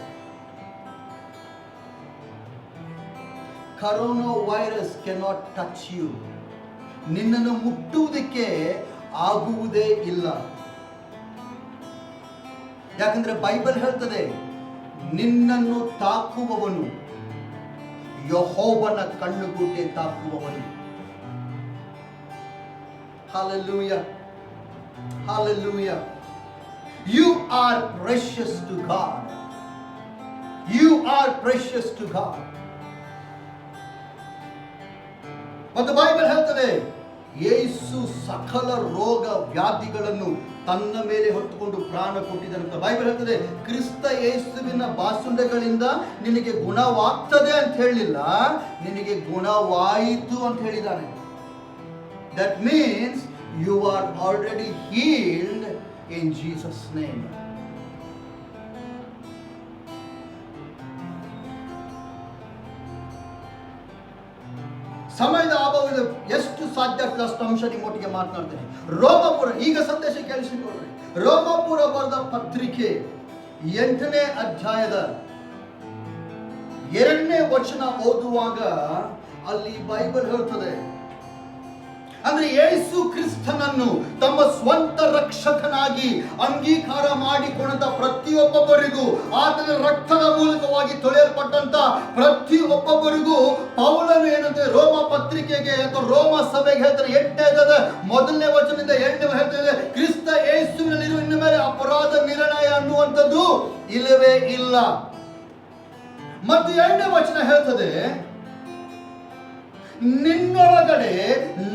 Corona virus cannot touch you. ನಿನ್ನನ್ನು ಮುಟ್ಟುವುದಕ್ಕೆ ಆಗುವುದೇ ಇಲ್ಲ. ಯಾಕಂದ್ರೆ ಬೈಬಲ್ ಹೇಳ್ತದೆ, ನಿನ್ನನ್ನು ತಾಕುವವನು ಯೆಹೋವನ ಕಣ್ಣುಗುಡ್ಡೆ ತಾಕುವವನು. Hallelujah. Hallelujah. You are precious to God. You are precious to God. ಮತ್ತು ಬೈಬಲ್ ಹೇಳ್ತದೆ, ಯೇಸು ಸಕಲ ರೋಗ ವ್ಯಾಧಿಗಳನ್ನು ತನ್ನ ಮೇಲೆ ಹೊತ್ತುಕೊಂಡು ಪ್ರಾಣ ಕೊಟ್ಟಿದ್ದಾನಂತ ಬೈಬಲ್ ಹೇಳ್ತದೆ. ಕ್ರಿಸ್ತ ಯೇಸುವಿನ ಬಾಸುಂಡೆಗಳಿಂದ ನಿನಗೆ ಗುಣವಾಗ್ತದೆ ಅಂತ ಹೇಳಿಲ್ಲ, ನಿನಗೆ ಗುಣವಾಯಿತು ಅಂತ ಹೇಳಿದ್ದಾನೆ. That means you are already healed in Jesus' name. ಸಮಯದ ಅಭಾವದ ಎಷ್ಟು ಸಾಧ್ಯ ಅಷ್ಟು ಅಂಶ ನಿಮ್ಮೊಟ್ಟಿಗೆ ಮಾತನಾಡ್ತೇನೆ. ರೋಮಪುರ, ಈಗ ಸಂದೇಶ ಕೇಳಿಸಿಕೊಳ್ಳಿ. ರೋಮಪುರ ಬರೆದ ಪತ್ರಿಕೆ 8ನೇ ಅಧ್ಯಾಯದ 2ನೇ ವಚನ ಓದುವಾಗ ಅಲ್ಲಿ ಬೈಬಲ್ ಹೇಳ್ತದೆ, ಅಂದ್ರೆ ಯೇಸು ಕ್ರಿಸ್ತನನ್ನು ತಮ್ಮ ಸ್ವಂತ ರಕ್ಷಕನಾಗಿ ಅಂಗೀಕಾರ ಮಾಡಿಕೊಂಡ ಪ್ರತಿಯೊಬ್ಬೊಬ್ಬರಿಗೂ, ಆತನ ರಕ್ತದ ಮೂಲಕವಾಗಿ ತೊಳೆಯಲ್ಪಟ್ಟಂತ ಪ್ರತಿಯೊಬ್ಬೊಬ್ಬರಿಗೂ ಪೌಲನು ಏನಂತೆ ರೋಮ ಪತ್ರಿಕೆಗೆ ಅಥವಾ ರೋಮ ಸಭೆಗೆ ಹೇಳ್ತಾರೆ, 8ನೇ 1ನೇ ವಚನದಿಂದ 2ನೇ ಹೇಳ್ತಾರೆ, ಕ್ರಿಸ್ತ ಯೇಸುವಿನಲ್ಲಿರುವ ಇನ್ನು ಮೇಲೆ ಅಪರಾಧ ನಿರ್ಣಯ ಅನ್ನುವಂಥದ್ದು ಇಲ್ಲವೇ ಇಲ್ಲ. ಮತ್ತು 2ನೇ ವಚನ ಹೇಳ್ತದೆ, ನಿನ್ನೊಳಗಡೆ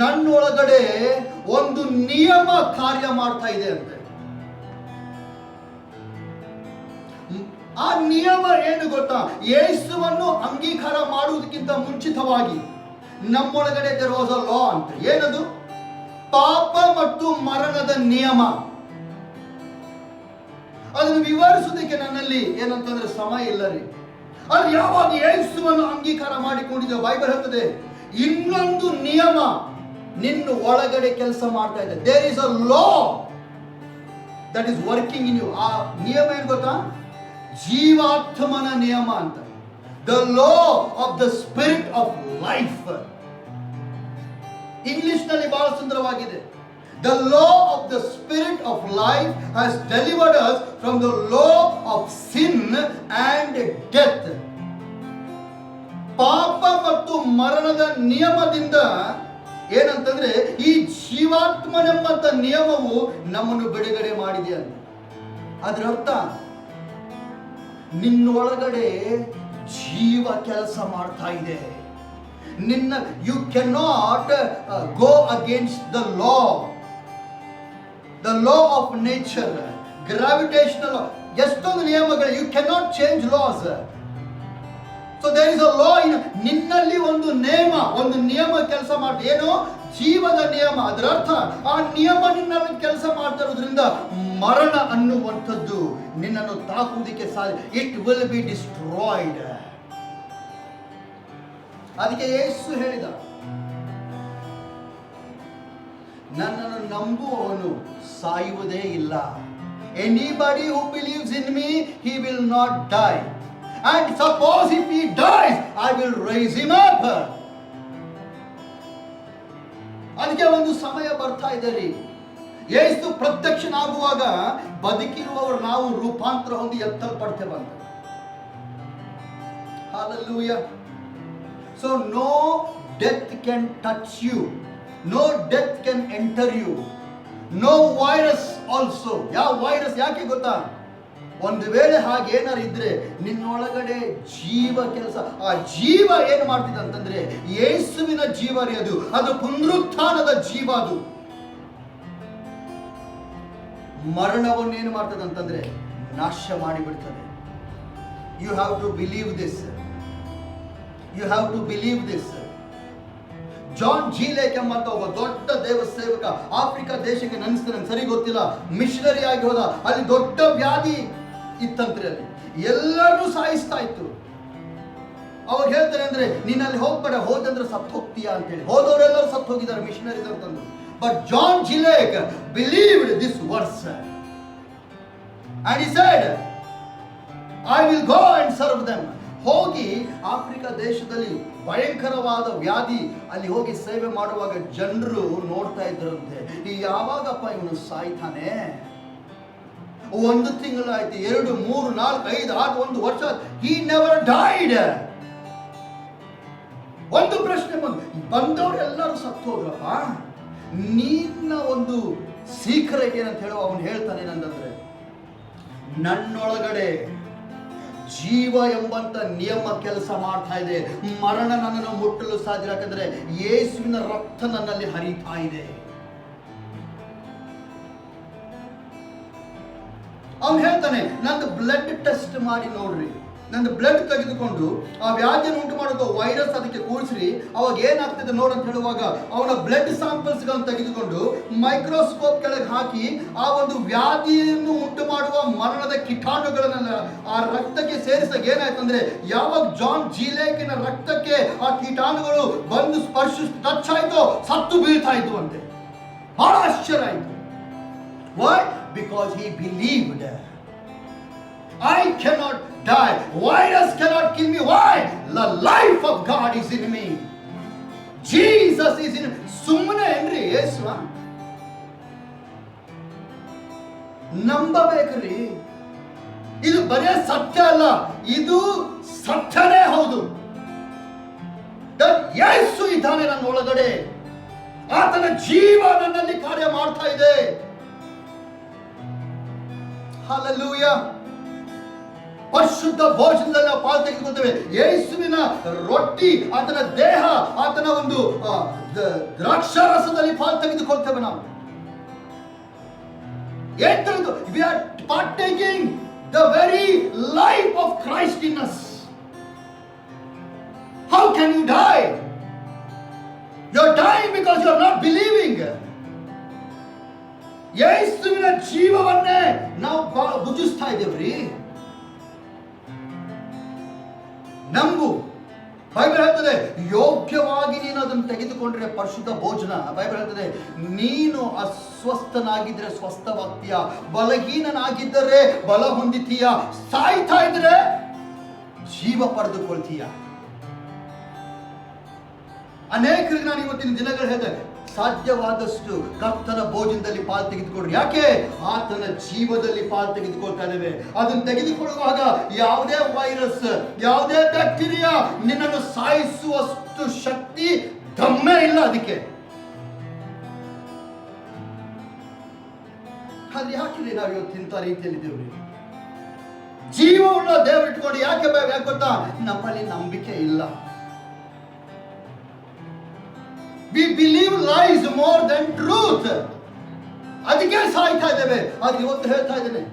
ನನ್ನೊಳಗಡೆ ಒಂದು ನಿಯಮ ಕಾರ್ಯ ಮಾಡ್ತಾ ಇದೆ ಅಂತೆ. ಆ ನಿಯಮ ಏನು ಗೊತ್ತಾ? ಯೇಸುವನ್ನು ಅಂಗೀಕಾರ ಮಾಡುವುದಕ್ಕಿಂತ ಮುಂಚಿತವಾಗಿ ನಮ್ಮೊಳಗಡೆ there was a law ಅಂತ. ಏನದು? ಪಾಪ ಮತ್ತು ಮರಣದ ನಿಯಮ. ಅದನ್ನು ವಿವರಿಸುವುದಕ್ಕೆ ನನ್ನಲ್ಲಿ ಏನಂತಂದ್ರೆ ಸಮಯ ಇಲ್ಲ ರೀ. ಅದು ಯಾವಾಗ ಯೇಸುವನ್ನು ಅಂಗೀಕಾರ ಮಾಡಿಕೊಂಡಿದ್ದೆ, ಬೈಬಲ್ ಹೇಳ್ತದೆ ಇನ್ನೊಂದು ನಿಯಮ ನಿನ್ನ ಒಳಗಡೆ ಕೆಲಸ ಮಾಡ್ತಾ ಇದೆ. There is a law that is working in you. ಆ ನಿಯಮ ಏನು ಗೊತ್ತಾ? ಜೀವಾತ್ಮನ ನಿಯಮ ಅಂತ. The law of the spirit of life. English ನಲ್ಲಿ ಬಹಳ ಸುಂದರವಾಗಿದೆ. The law of the spirit of life has delivered us from the law of sin and death. ಪಾಪ ಮತ್ತು ಮರಣದ ನಿಯಮದಿಂದ ಏನಂತಂದ್ರೆ ಈ ಜೀವಾತ್ಮನೆಂಬಂತ ನಿಯಮವು ನಮ್ಮನ್ನು ಬಿಡುಗಡೆ ಮಾಡಿದೆ ಅಂತ. ಅದರ ಅರ್ಥ ನಿನ್ನೊಳಗಡೆ ಜೀವ ಕೆಲಸ ಮಾಡ್ತಾ ಇದೆ. ನಿನ್ನ you can not go against the law. The law of nature, gravitational law, ಎಷ್ಟೊಂದು ನಿಯಮಗಳು. You can not change laws. So there is a law in ನಿನ್ನಲ್ಲಿ ಒಂದು ನೇಮ, ಒಂದು ನಿಯಮ ಕೆಲಸ ಮಾಡ್ತಾ. ಏನು? ಜೀವದ ನಿಯಮ. ಅದರ ಅರ್ಥ ಆ ನಿಯಮ ನಿನ್ನಲ್ಲಿ ಕೆಲಸ ಮಾಡ್ತಾ ಇರೋದ್ರಿಂದ ಮರಣ ಅನ್ನುವಂಥದ್ದು ನಿನ್ನನ್ನು ತಾಕುವುದಕ್ಕೆ ಸಾಧ್ಯ. It will be destroyed. ಅದಕ್ಕೆ ಯೇಸು ಹೇಳಿದ, ನನ್ನನ್ನು ನಂಬುವವನು ಸಾಯುವುದೇ ಇಲ್ಲ. Anybody who believes in me, he will not die. And suppose if he dies, I will raise him up. ಅದಕ್ಕೆ ಒಂದು ಸಮಯ ಬರ್ತಾ ಇದೆ ರೀ. ಯೇಸು ಪ್ರತ್ಯಕ್ಷನಾಗುವಾಗ ಬದುಕಿರುವವರು ನಾವು ರೂಪಾಂತರ ಹೊಂದಿ ಎತ್ತಲ್ಪಡ್ತೇವಂತ. Hallelujah. So no death can touch you. No death can enter you, no virus also. ಯಾವ ವೈರಸ್? ಯಾಕೆ ಗೊತ್ತಾ? ಒಂದು ವೇಳೆ ಹಾಗೇನಾರು ಇದ್ರೆ ನಿನ್ನೊಳಗಡೆ ಜೀವ ಕೆಲಸ, ಆ ಜೀವ ಏನು ಮಾಡ್ತಿದೆ ಅಂತಂದ್ರೆ ಯೇಸುವಿನ ಜೀವ ರೀ ಅದು, ಅದು ಪುನರುತ್ಥಾನದ ಜೀವ. ಅದು ಮರಣವನ್ನು ಏನು ಮಾಡ್ತದೆ ಅಂತಂದ್ರೆ ನಾಶ ಮಾಡಿಬಿಡ್ತದೆ. You have to believe this, you have to believe this. John G Lake ಎಂಬಂತ ಒಬ್ಬ ದೊಡ್ಡ ದೇವ ಸೇವಕ ಆಫ್ರಿಕಾ ದೇಶಕ್ಕೆ, ನನಗೆ ಸರಿ ಗೊತ್ತಿಲ್ಲ, ಮಿಷನರಿ ಆಗಿ ಹೋದ. ಅಲ್ಲಿ ದೊಡ್ಡ ವ್ಯಾಧಿ ಇತ್ತಂತ್ರಿ, ಅಲ್ಲಿ ಎಲ್ಲರೂ ಸಾಯಿಸ್ತಾ ಇತ್ತು. ಅವಾಗ ಹೇಳ್ತಾರೆ ಅಂದ್ರೆ ನೀನ್ ಅಲ್ಲಿ ಹೋಗ್ಬೇಡ, ಹೋದಂದ್ರೆ ಸತ್ತು ಹೋಗ್ತೀಯಾ ಅಂತೇಳಿ. ಹೋದವರೆಲ್ಲರೂ ಸತ್ತು ಹೋಗಿದ್ದಾರೆ ಮಿಷನರೀಸ್ ಅಂತಂದು. But John G Lake believed this verse and he said I will go and serve them. ಹೋಗಿ ಆಫ್ರಿಕಾ ದೇಶದಲ್ಲಿ ಭಯಂಕರವಾದ ವ್ಯಾಧಿ, ಅಲ್ಲಿ ಹೋಗಿ ಸೇವೆ ಮಾಡುವಾಗ ಜನರು ನೋಡ್ತಾ ಇದ್ದರಂತೆ, ಯಾವಾಗಪ್ಪ ಇವನು ಸಾಯ್ತಾನೆ? 1 ತಿಂಗಳಾಯ್ತು, 2, 3, 4, 5, 6, 1 ವರ್ಷ. he never died. ಒಂದು ಪ್ರಶ್ನೆ ಬಂದವರೆಲ್ಲರೂ ಸತ್ತು ಹೋಗ್ರಪ್ಪ, ನಿನ್ನ ಒಂದು ಸೀಕ್ರೆಟ್ ಏನಂತ ಹೇಳುವ ಅವನು ಹೇಳ್ತಾನೆ ಏನಂತಂದ್ರೆ, ನನ್ನೊಳಗಡೆ ಜೀವ ಎಂಬಂತ ನಿಯಮ ಕೆಲಸ ಮಾಡ್ತಾ ಇದೆ. ಮರಣ ನನ್ನನ್ನು ಮುಟ್ಟಲು ಸಾಧ್ಯ, ಯಾಕಂದ್ರೆ ಯೇಸುವಿನ ರಕ್ತ ನನ್ನಲ್ಲಿ ಹರಿತಾ ಇದೆ. ಅವನು ಹೇಳ್ತಾನೆ, ನಂದು ಬ್ಲಡ್ ಟೆಸ್ಟ್ ಮಾಡಿ ನೋಡ್ರಿ, ನಂದು ಬ್ಲಡ್ ತೆಗೆದುಕೊಂಡು ಆ ವ್ಯಾಧಿಯನ್ನು ಉಂಟು ಮಾಡೋದು ವೈರಸ್ ಅದಕ್ಕೆ ಕೂಡಿಸ್ರಿ, ಅವಾಗ ಏನಾಗ್ತದೆ ನೋಡಂತ ಹೇಳುವಾಗ ಅವನ ಬ್ಲಡ್ ಸ್ಯಾಂಪಲ್ಸ್ ಗಳನ್ನು ತೆಗೆದುಕೊಂಡು ಮೈಕ್ರೋಸ್ಕೋಪ್ ಕೆಳಗೆ ಹಾಕಿ ಆ ಒಂದು ವ್ಯಾಧಿಯನ್ನು ಉಂಟು ಮಾಡುವ ಮರಣದ ಕೀಟಾಣುಗಳನ್ನೆಲ್ಲ ಆ ರಕ್ತಕ್ಕೆ ಸೇರಿಸಿದಾಗ ಏನಾಯ್ತು ಅಂದ್ರೆ, ಯಾವಾಗ ಜಾನ್ ಜೀಲೇಕಿನ ರಕ್ತಕ್ಕೆ ಆ ಕೀಟಾಣುಗಳು ಬಂದು ಟಚ್ ಆಯ್ತು, ಸತ್ತು ಬೀಳ್ತಾ ಇದ್ವು ಅಂತೆ. ಬಹಳ ಆಶ್ಚರ್ಯ ಆಯ್ತು. Why? Because he believed. I cannot die. Virus cannot kill me. Why? The life of God is in me. Jesus is in me. ಸುಮ್ಮನೆ ಏನ್ರಿ ಯೇಸು ನಂಬಬೇಕ್ರಿ. ಇದು ಬರೇ ಸತ್ಯ ಅಲ್ಲ, ಇದು ಸತ್ಯನೇ ಹೌದು. ಯೇಸು ಇದ್ದಾನೆ ನನ್ನ ಒಳಗಡೆ, ಆತನ ಜೀವ ನನ್ನಲ್ಲಿ ಕಾರ್ಯ ಮಾಡ್ತಾ ಇದೆ. ಹಲ್ಲೆಲೂಯಾ. ಪರಿಶುದ್ಧ ಭೋಜನದಲ್ಲಿ ನಾವು ಪಾಲು ತೆಗೆದುಕೊಳ್ತೇವೆ. ಯೇಸುವಿನ ರೊಟ್ಟಿ, ಆತನ ದೇಹ, ಆತನ ಒಂದು ದ್ರಾಕ್ಷಾರಸದಲ್ಲಿ ಪಾಲು ತೆಗೆದುಕೊಳ್ತೇವೆ ನಾವು. We are partaking the very life of Christ in us. How can you die? You are dying because you are not believing. ಯೇಸುವಿನ ಜೀವವನ್ನೇ ನಾವು ಭುಜಿಸ್ತಾ ಇದ್ದೇವ್ರಿ. ನಂಬು. ಬೈಬಲ್ ಹೇಳ್ತದೆ, ಯೋಗ್ಯವಾಗಿ ನೀನು ಅದನ್ನು ತೆಗೆದುಕೊಂಡ್ರೆ ಪರಿಶುದ್ಧ ಭೋಜನ. ಬೈಬಲ್ ಹೇಳ್ತದೆ, ನೀನು ಅಸ್ವಸ್ಥನಾಗಿದ್ರೆ ಸ್ವಸ್ಥವಾಗ್ತೀಯ, ಬಲಹೀನನಾಗಿದ್ದರೆ ಬಲ ಹೊಂದಿತೀಯ, ಸಾಯ್ತಾ ಇದ್ರೆ ಜೀವ ಪಡೆದುಕೊಳ್ತೀಯ. ಅನೇಕರಿಗೆ ನಾನು ಇವತ್ತಿನ ದಿನಗಳು ಹೇಳ್ತೇನೆ, ಸಾಧ್ಯವಾದಷ್ಟು ಕರ್ತನ ಭೋಜನದಲ್ಲಿ ಪಾಲು ತೆಗೆದುಕೊಡ್ರಿ. ಯಾಕೆ? ಆತನ ಜೀವದಲ್ಲಿ ಪಾಲು ತೆಗೆದುಕೊಳ್ತಾ ಇದ್ದೇವೆ. ಅದನ್ನು ತೆಗೆದುಕೊಳ್ಳುವಾಗ ಯಾವುದೇ ವೈರಸ್, ಯಾವುದೇ ಬ್ಯಾಕ್ಟೀರಿಯಾ ನಿನ್ನನ್ನು ಸಾಯಿಸುವಷ್ಟು ಶಕ್ತಿ ದಮ್ಮೆ ಇಲ್ಲ ಅದಕ್ಕೆ. ಅದು ಯಾಕೆ ನಾವು ಇವತ್ತು ಇಂಥ ರೀತಿಯಲ್ಲಿ ಇದ್ದೇವ್ರಿ? ಜೀವವುಳ್ಳ ದೇವರು ಇಟ್ಕೊಂಡು ಯಾಕೆ ಗೊತ್ತಾ? ನಮ್ಮಲ್ಲಿ ನಂಬಿಕೆ ಇಲ್ಲ. We believe lies more than truth. ಅದಕ್ಕೆ ಸಾಯ್ತಾ ಇದ್ದೇವೆ. ಅದು ಇವತ್ತು ಹೇಳ್ತಾ ಇದ್ದೇನೆ,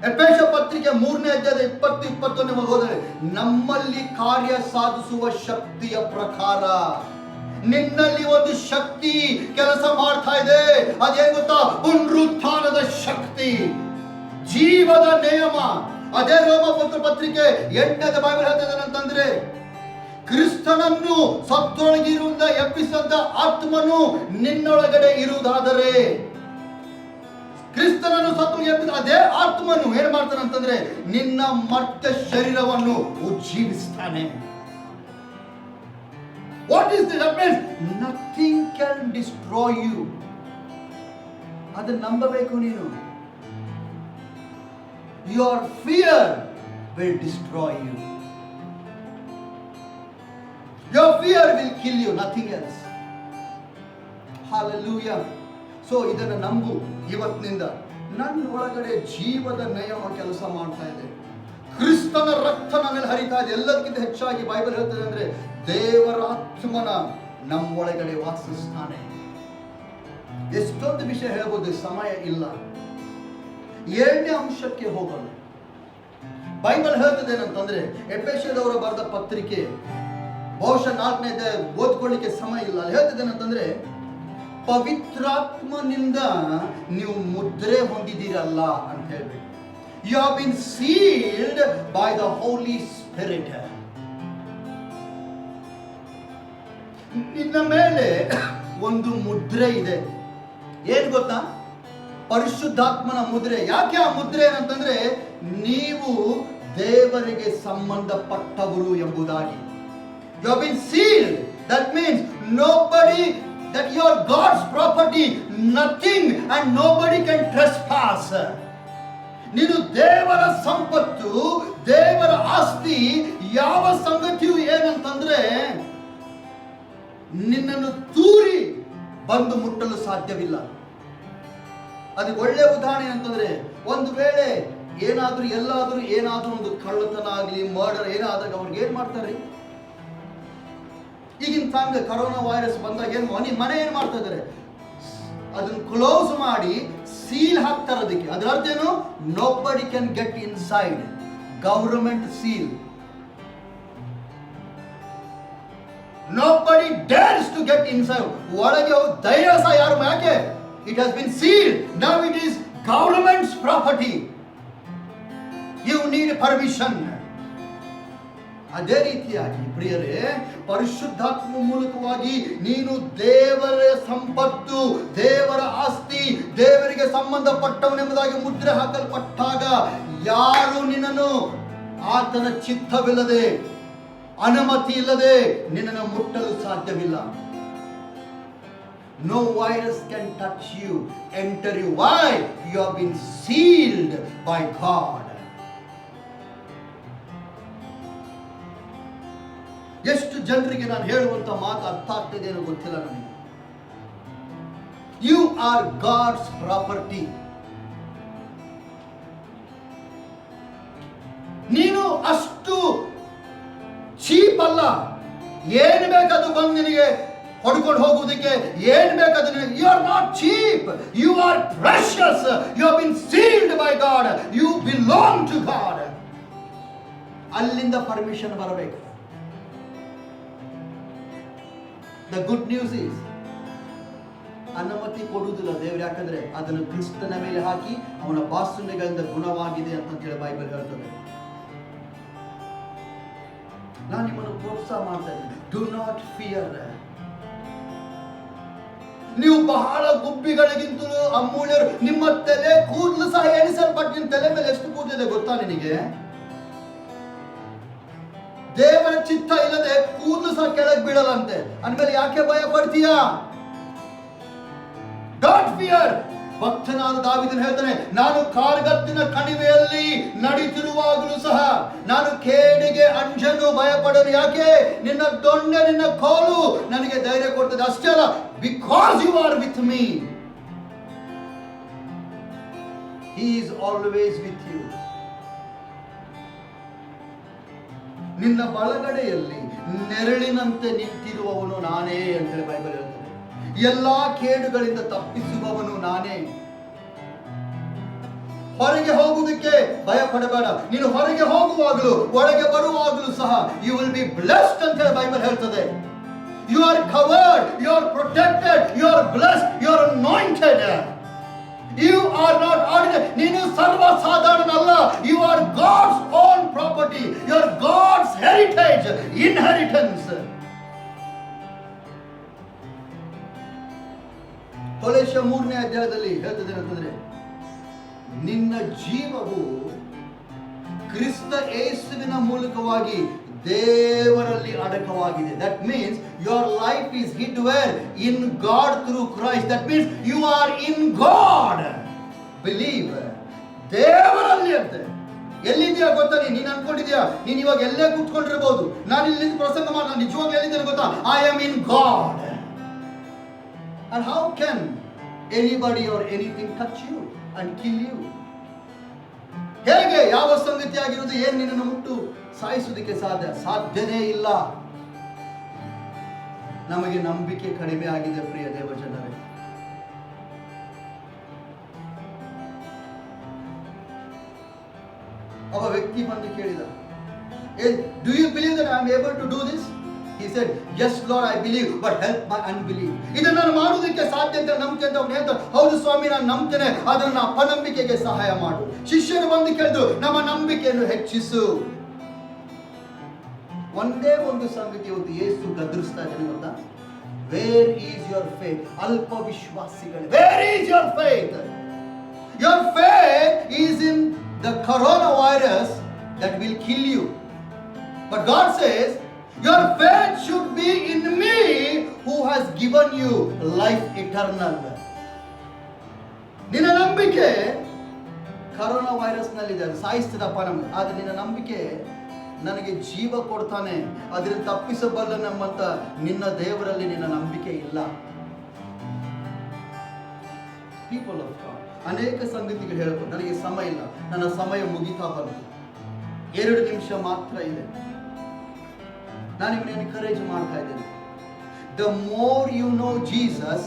ಎಫೆಸ ಪತ್ರಿಕೆ 3ನೇ ಅಧ್ಯಾಯದ 20-21 ಹೋದರೆ, ನಮ್ಮಲ್ಲಿ ಕಾರ್ಯ ಸಾಧಿಸುವ ಶಕ್ತಿಯ ಪ್ರಕಾರ ನಿನ್ನಲ್ಲಿ ಒಂದು ಶಕ್ತಿ ಕೆಲಸ ಮಾಡ್ತಾ ಇದೆ. ಅದೇನು ಗೊತ್ತಾ? ಪುನರುತ್ಥಾನದ ಶಕ್ತಿ, ಜೀವದ ನಿಯಮ. ಅದೇ ರೋಮ ಪತ್ರಿಕೆ 8ನೇ ಬೈಬಲ್ ಹೇಳ್ತದೆ ಅಂತಂದ್ರೆ, ಕ್ರಿಸ್ತನನ್ನು ಸತ್ತೊಳಗಿರುವುದ ಎಬ್ಬಿಸದ ಆತ್ಮನು ನಿನ್ನೊಳಗಡೆ ಇರುವುದಾದರೆ, ಕ್ರಿಸ್ತನನ್ನು ಸತ್ತೊಳಗೆ ಎಬ್ಬಿದ ಅದೇ ಆತ್ಮನು ಏನ್ ಮಾಡ್ತಾನೆ ಅಂತಂದ್ರೆ ನಿನ್ನ ಮರ್ತ್ಯ ಶರೀರವನ್ನು ಉಜ್ಜೀವಿಸ್ತಾನೆ. What is this? That means nothing can destroy you. ಅದನ್ನ ನಂಬಬೇಕು ನೀನು. Your fear will destroy you. Your fear will kill you, nothing else. Hallelujah. So ಇದನ್ನು ನಂಬು. ಇವತ್ತಿನಿಂದ ನನ್ನ ಒಳಗಡೆ ಜೀವದ ನಿಯಮ ಕೆಲಸ ಮಾಡ್ತಾ ಇದೆ. ಕ್ರಿಸ್ತನ ರಕ್ತ ನನ್ನಲ್ಲಿ ಹರಿತಾ ಇದೆ. ಎಲ್ಲದಕ್ಕಿಂತ ಹೆಚ್ಚಾಗಿ ಬೈಬಲ್ ಹೇಳ್ತದೆ ಅಂದ್ರೆ ದೇವರ ಆತ್ಮನ ನಮ್ಮ ಒಳಗಡೆ ವಾಸಿಸ್ತಾನೆ. ಎಷ್ಟೊಂದು ವಿಷಯ ಹೇಳ್ಬೋದು, ಸಮಯ ಇಲ್ಲ. 7ನೇ ಅಂಶಕ್ಕೆ ಹೋಗಲ್ಲ. ಬೈಬಲ್ ಹೇಳ್ತದೆ ಏನಂತಂದ್ರೆ, ಎಫೆಸದವರು ಬರೆದ ಪತ್ರಿಕೆ ಬಹುಶಃ 4ನೇ ಓದ್ಕೊಳ್ಳಿಕ್ಕೆ ಸಮಯ ಇಲ್ಲ. ಅಲ್ಲಿ ಹೇಳ್ತದೆ ಏನಂತಂದ್ರೆ, ಪವಿತ್ರಾತ್ಮನಿಂದ ನೀವು ಮುದ್ರೆ ಹೊಂದಿದ್ದೀರಲ್ಲ ಅಂತ ಹೇಳ್ಬೇಕು. You have been sealed by the Holy Spirit. ನಿನ್ನ ಮೇಲೆ ಒಂದು ಮುದ್ರೆ ಇದೆ. ಏನ್ ಗೊತ್ತಾ? ಪರಿಶುದ್ಧಾತ್ಮನ ಮುದ್ರೆ. ಯಾಕೆ ಆ ಮುದ್ರೆ ಏನಂತಂದ್ರೆ, ನೀವು ದೇವರಿಗೆ ಸಂಬಂಧಪಟ್ಟವರು ಎಂಬುದಾಗಿ. You have been sealed. That means nobody, that you are God's property, nothing and nobody can trespass. ನೀನು ದೇವರ ಸಂಪತ್ತು, ದೇವರ ಆಸ್ತಿ. ಯಾವ ಸಂಗತಿಯು ಏನಂತಂದ್ರೆ ನಿನ್ನನ್ನು ತೂರಿ ಬಂದು ಮುಟ್ಟಲು ಸಾಧ್ಯವಿಲ್ಲ. ಅದಕ್ಕೆ ಒಳ್ಳೆ ಉದಾಹರಣೆ ಅಂತಂದ್ರೆ, ಒಂದು ವೇಳೆ ಎಲ್ಲಾದ್ರೂ ಏನಾದ್ರೂ ಒಂದು ಕಳ್ಳತನ ಆಗ್ಲಿ, ಮರ್ಡರ್ ಏನಾದಾಗ ಅವ್ರಿಗೆ ಏನ್ ಮಾಡ್ತಾರೆ? ಈಗಿನ ಟೈಮ್ಗೆ ಕರೋನಾ ವೈರಸ್ ಬಂದಾಗ ಮನೆ ಏನ್ ಮಾಡ್ತಾ ಇದ್ದಾರೆ? ಅದನ್ನ ಕ್ಲೋಸ್ ಮಾಡಿ ಸೀಲ್ ಹಾಕ್ತಾರೆ. ಅದಕ್ಕೆ ಅದರ ಅರ್ಥ ಏನು? Nobody can get inside. Government seal. Nobody dares to get inside. ಒಳಗೆ ಹೋಗಿ ಧೈರ್ಯ ಸಹ ಯಾರು? ಯಾಕೆ? It has been sealed. Now it is government's property. You need permission. ಅದೇ ರೀತಿಯಾಗಿ ಪ್ರಿಯರೇ, ಪರಿಶುದ್ಧಾತ್ಮ ಮೂಲಕವಾಗಿ ನೀನು ದೇವರ ಸಂಪತ್ತು, ದೇವರ ಆಸ್ತಿ, ದೇವರಿಗೆ ಸಂಬಂಧಪಟ್ಟವನೆಂಬುದಾಗಿ ಮುದ್ರೆ ಹಾಕಲ್ಪಟ್ಟಾಗ ಯಾರು ನಿನ್ನನ್ನು ಆತನ ಚಿತ್ತವಿಲ್ಲದೆ, ಅನುಮತಿ ಇಲ್ಲದೆ ನಿನ್ನನ್ನು ಮುಟ್ಟಲು ಸಾಧ್ಯವಿಲ್ಲ. No virus can touch you, enter you. Why? You have been sealed by God. ಎಷ್ಟು ಜನರಿಗೆ ನಾನು ಹೇಳುವಂತ ಮಾತು ಅರ್ಥ ಆಗ್ತಿದೆ ಏನೋ ಗೊತ್ತಿಲ್ಲ ನನಗೆ. You are God's property. ನೀನು ಅಷ್ಟು ಚೀಪ್ ಅಲ್ಲ. ಏನು ಬೇಕಾದ್ರೂ ಬಂದು ನಿನಗೆ ಹೊಡ್ಕೊಂಡು ಹೋಗುವುದಕ್ಕೆ ಏನು ಬೇಕಾದ್ರೂ ನಿನಗೆ. You are not cheap. You are precious. You have been sealed by God. You belong to God. ಅಲ್ಲಿಂದ ಪರ್ಮಿಷನ್ ಬರಬೇಕು. ದ ಗುಡ್ ನ್ಯೂಸ್ ಈಸ್, ಅನುಮತಿ ಕೊಡುವುದಿಲ್ಲ ದೇವರು. ಯಾಕಂದ್ರೆ ಅದನ್ನು ಕ್ರಿಸ್ತನ ಮೇಲೆ ಹಾಕಿ ಅವನ ಬಾಸುಂಡೆಗಳಿಂದ ಗುಣವಾಗಿದೆ ಅಂತ ಹೇಳಿ ಬೈಬಲ್ ಹೇಳ್ತದೆ. ನಾನು ನಿಮ್ಮನ್ನು ಪ್ರೋತ್ಸಾಹ ಮಾಡ್ತಾ ಇದ್ದೀನಿ. Do not fear. ನೀವು ಬಹಳ ಗುಬ್ಬಿಗಳಿಗಿಂತಲೂ ಅಮೂಲ್ಯರು. ನಿಮ್ಮ ತಲೆ ಕೂದಲು ಸಹ ಎಣಿಸಲ್ಪಟ್ಟು, ನಿನ್ನ ತಲೆ ಮೇಲೆ ಎಷ್ಟು ಕೂದಲಿದೆ ಗೊತ್ತಾ ನಿನಗೆ? ದೇವರ ಚಿತ್ತ ಇಲ್ಲದೆ ಕೂದಲು ಸಹ ಕೆಳಗೆ ಬೀಳಲ್ಲಂತೆ. ಅಂದ್ಮೇಲೆ ಯಾಕೆ ಭಯ ಪಡ್ತೀಯಾ? Don't fear. ಭಕ್ತನಾದ ದಾವೀದನು ಹೇಳ್ತಾನೆ, ನಾನು ಕಾರ್ಗತ್ತಿನ ಕಣಿವೆಯಲ್ಲಿ ನಡೀತಿರುವಾಗಲೂ ಸಹ ನಾನು ಕೇಡಿಗೆ ಅಂಜನು, ಭಯಪಡನು. ಯಾಕೆ? ನಿನ್ನ ದೊಣ್ಣೆ, ನಿನ್ನ ಕೋಲು ನನಗೆ ಧೈರ್ಯ ಕೊಡ್ತದೆ. ಅಷ್ಟೇ ಅಲ್ಲ, because you are with me. He is always with you. ನಿನ್ನ ಬಲಗಡೆಯಲ್ಲಿ ನೆರಳಿನಂತೆ ನಿಂತಿರುವವನು ನಾನೇ ಅಂತೇಳಿ ಬೈಬಲ್ ಹೇಳ್ತದೆ. ಎಲ್ಲಾ ಕೇಡುಗಳಿಂದ ತಪ್ಪಿಸುವವನು ನಾನೇ. ಹೊರಗೆ ಹೋಗುವುದಕ್ಕೆ ಭಯ ಪಡಬೇಡ. ನೀನು ಹೊರಗೆ ಹೋಗುವಾಗಲೂ ಒಳಗೆ ಬರುವಾಗಲೂ ಸಹ ಯು ವಿಲ್ ಬಿ ಬ್ಲೆಸ್ಡ್ ಅಂತ ಹೇಳಿ ಬೈಬಲ್ ಹೇಳ್ತದೆ. You are covered, you are protected, you are blessed, you are anointed. You are not ordinary. ನೀನು ಸರ್ವಸಾಧಾರಣ ಅಲ್ಲ. You are God's own property. You are God's heritage, inheritance. ಕೊಲೋಸ್ಯ 3ನೇ ಅಧ್ಯಾಯದಲ್ಲಿ ಹೇಳ್ತದೆ ಅಂತಂದ್ರೆ, ನಿನ್ನ ಜೀವವು ಕ್ರಿಸ್ತ ಯೇಸುವಿನ ಮೂಲಕವಾಗಿ ದೇವರಲ್ಲಿ ಅಡಕವಾಗಿದೆ. That means your life is hid where? In God through Christ. That means you are in God. Believe. ದೇವರಲ್ಲಿ ಅಂತೆ. ಎಲ್ಲಿದ್ಯಾ ಗೊತ್ತಾ? ನೀನು ಅನ್ಕೊಂಡಿದ್ಯಾ ನೀನು ಇವಾಗ ಎಲ್ಲೇ ಕೂತ್ಕೊಂಡಿರಬಹುದು, ನಾನು ಇಲ್ಲಿ ಪ್ರಸಂಗ ಮಾಡಿ ನಿಜವಾಗ್ಲೂ ಎಲ್ಲಿದ್ದೇನೆ ಗೊತ್ತಾ? I am in God. And how can anybody or anything touch you and kill you? ಹೇಗೆ ಯಾವ ಸಂಗತಿ ಆಗಿರುವುದು ಏನು ನಿನ್ನನ್ನು ಮುಟ್ಟು ಸಾಯಿಸುವುದಕ್ಕೆ ಸಾಧ್ಯನೇ ಇಲ್ಲ. ನಮಗೆ ನಂಬಿಕೆ ಕಡಿಮೆ ಆಗಿದೆ ಪ್ರಿಯ ದೇವಜನರೇ. ಒಬ್ಬ ವ್ಯಕ್ತಿ ಬಂದು ಕೇಳಿದ, do you believe that I am able to do this? He said, yes Lord, I believe, but help my unbelief. ಇದನ್ನು ನಾನು ಮಾಡುವುದಕ್ಕೆ ಸಾಧ್ಯ ಅಂತ ನಂಬಿಕೆ ಅಂತ ಅವನು ಹೇಳ್ತಾರೆ. ಹೌದು ಸ್ವಾಮಿ, ನಾನು ನಂಬ್ತೇನೆ, ಅದನ್ನು ಅಪನಂಬಿಕೆಗೆ ಸಹಾಯ ಮಾಡು. ಶಿಷ್ಯರು ಬಂದು ಕೇಳಿದ್ರು, ನಮ್ಮ ನಂಬಿಕೆಯನ್ನು ಹೆಚ್ಚಿಸು. ಒಂದೇ ಒಂದು ಸಂಗತಿ ಇವತ್ತು ಯೇಸು ಗದರಿಸ್ತಾ ಇದ್ದಾನೆ ಗೊತ್ತಾ? Where is your faith? ಅಲ್ಪ ವಿಶ್ವಾಸಿಗಳೇ, where is your faith? Your faith is in the coronavirus that will kill you. But God says, your faith should be in me who has given you life eternal. ನಿನ್ನ ನಂಬಿಕೆ corona virus ನಲ್ಲಿ ಇದೆ, ಸಾಯಿಸ್ತದಪ್ಪ ನಮಗೆ. ಆದ್ರೆ ನಿನ್ನ ನಂಬಿಕೆ ನನಗೆ ಜೀವ ಕೊಡ್ತಾನೆ, ಅದರಿಂದ ತಪ್ಪಿಸಬಲ್ಲ ನಮ್ಮಂತ ನಿನ್ನ ದೇವರಲ್ಲಿ ನಿನ್ನ ನಂಬಿಕೆ ಇಲ್ಲ. ಪೀಪಲ್ ಆಫ್ ಗಾಡ್, ಅನೇಕ ಸಂಗತಿಗಳು ಹೇಳ್ಬೋದು. ನನಗೆ ಸಮಯ ಇಲ್ಲ, ನನ್ನ ಸಮಯ ಮುಗಿತಾ ಬಂತು, 2 ನಿಮಿಷ ಮಾತ್ರ ಇದೆ. ನಾನು ನಿಮ್ಮನ್ನು ಎನ್ಕರೇಜ್ ಮಾಡ್ತಾ ಇದ್ದೇನೆ. The more you know Jesus,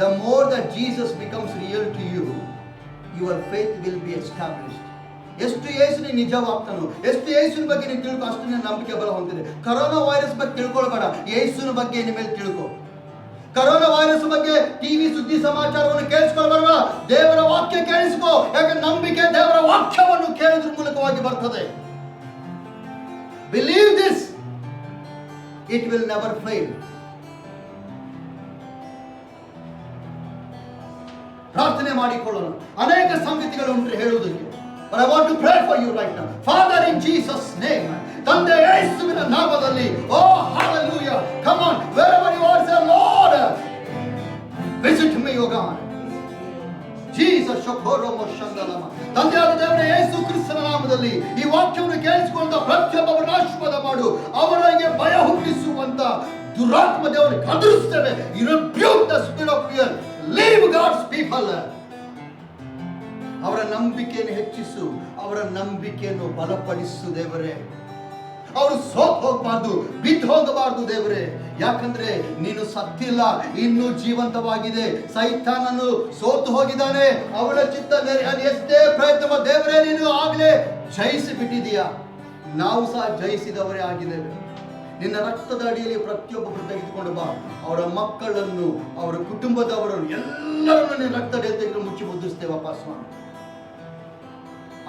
the more that Jesus becomes real to you, your faith will be established. ಎಷ್ಟು ಯೇಸುನ ನಿಜವಾಗ್ತಾನೋ, ಎಷ್ಟು ಯೇಸುವಿನ ಬಗ್ಗೆ ನೀನು ತಿಳ್ಕೊ, ಅಷ್ಟು ನಿನ್ನ ನಂಬಿಕೆ ಬಲ ಹೊಂದಿದೆ. ಕರೋನಾ ವೈರಸ್ ಬಗ್ಗೆ ತಿಳ್ಕೊಳ್ಬೇಡ, ಯೇಸುವಿನ ಬಗ್ಗೆ ನಿಮ್ಮ ಮೇಲೆ ತಿಳ್ಕೊ. ಕರೋನಾ ವೈರಸ್ ಬಗ್ಗೆ ಟಿವಿ ಸುದ್ದಿ ಸಮಾಚಾರವನ್ನು ಕೇಳಿಸ್ಕೊಳ್ಬೇಡ, ದೇವರ ವಾಕ್ಯ ಕೇಳಿಸ್ಕೋ. ಯಾಕೆ? ನಂಬಿಕೆ ದೇವರ ವಾಕ್ಯವನ್ನು ಕೇಳೋದ್ರ ಮೂಲಕವಾಗಿ ಬರ್ತದೆ. Believe this, it will never fail. ಪ್ರಾರ್ಥನೆ ಮಾಡಿಕೊಳ್ಳೋಣ. ಅನೇಕ ಸಂಗತಿಗಳು ಉಂಟು ಹೇಳುವುದಕ್ಕೆ. But I want to pray for you right now. Father, in Jesus' name, ತಂದೆ ಯೇಸುವಿನ ನಾಮದಲ್ಲಿ, oh hallelujah, come on, wherever you are, say Lord, visit me, oh God. Jesus ಶೋಕರೋಮ ಶಂಗಲಮ. ತಂದೆಯಾದ ದೇವರೇ, ಯೇಸು ಕ್ರಿಸ್ತನ ನಾಮದಲ್ಲಿ ಈ ವಾಕ್ಯವನ್ನು ಕೇಳಿಸಿಕೊಂಡ ಪ್ರತಿಯೊಬ್ಬರನ್ನು ಆಶೀರ್ವಾದ ಮಾಡು. ಅವರಿಗೆ ಭಯ ಹುಟ್ಟಿಸುವಂತ ದುರಾತ್ಮ ದೇವರಿಗೆ ಗದರಿಸ್ತೇವೆ. You rebuke the spirit of fear. Leave God's people. ಅವರ ನಂಬಿಕೆಯನ್ನು ಹೆಚ್ಚಿಸು, ಅವರ ನಂಬಿಕೆಯನ್ನು ಬಲಪಡಿಸು ದೇವರೇ. ಅವರು ಸೋತು ಹೋಗಬಾರ್ದು, ಬಿದ್ದು ಹೋಗಬಾರ್ದು ದೇವರೇ. ಯಾಕಂದ್ರೆ ನೀನು ಸತ್ತಿಲ್ಲ, ಇನ್ನೂ ಜೀವಂತವಾಗಿದೆ. ಸೈತಾನನು ಸೋತು ಹೋಗಿದ್ದಾನೆ, ಅವಳ ಚಿತ್ತ ಎಷ್ಟೇ ಪ್ರಯತ್ನ ದೇವರೇ ನೀನು ಆಗ್ಲೇ ಜಯಿಸಿ ಬಿಟ್ಟಿದೀಯಾ. ನಾವು ಸಹ ಜಯಿಸಿದವರೇ ಆಗಿದ್ದೇವೆ. ನಿನ್ನ ರಕ್ತದ ಅಡಿಯಲ್ಲಿ ಪ್ರತಿಯೊಬ್ಬರು ತೆಗೆದುಕೊಂಡು ಬಾ. ಅವರ ಮಕ್ಕಳನ್ನು, ಅವರ ಕುಟುಂಬದವರನ್ನು ಎಲ್ಲರನ್ನು ನಿನ್ನ ರಕ್ತದ ಅಡಿಯಲ್ಲಿ ತೆಗೆದು ಮುಚ್ಚಿ ಮುದ್ದಿಸ್ತೇವಪ್ಪ ಸ್ವಾಮಿ.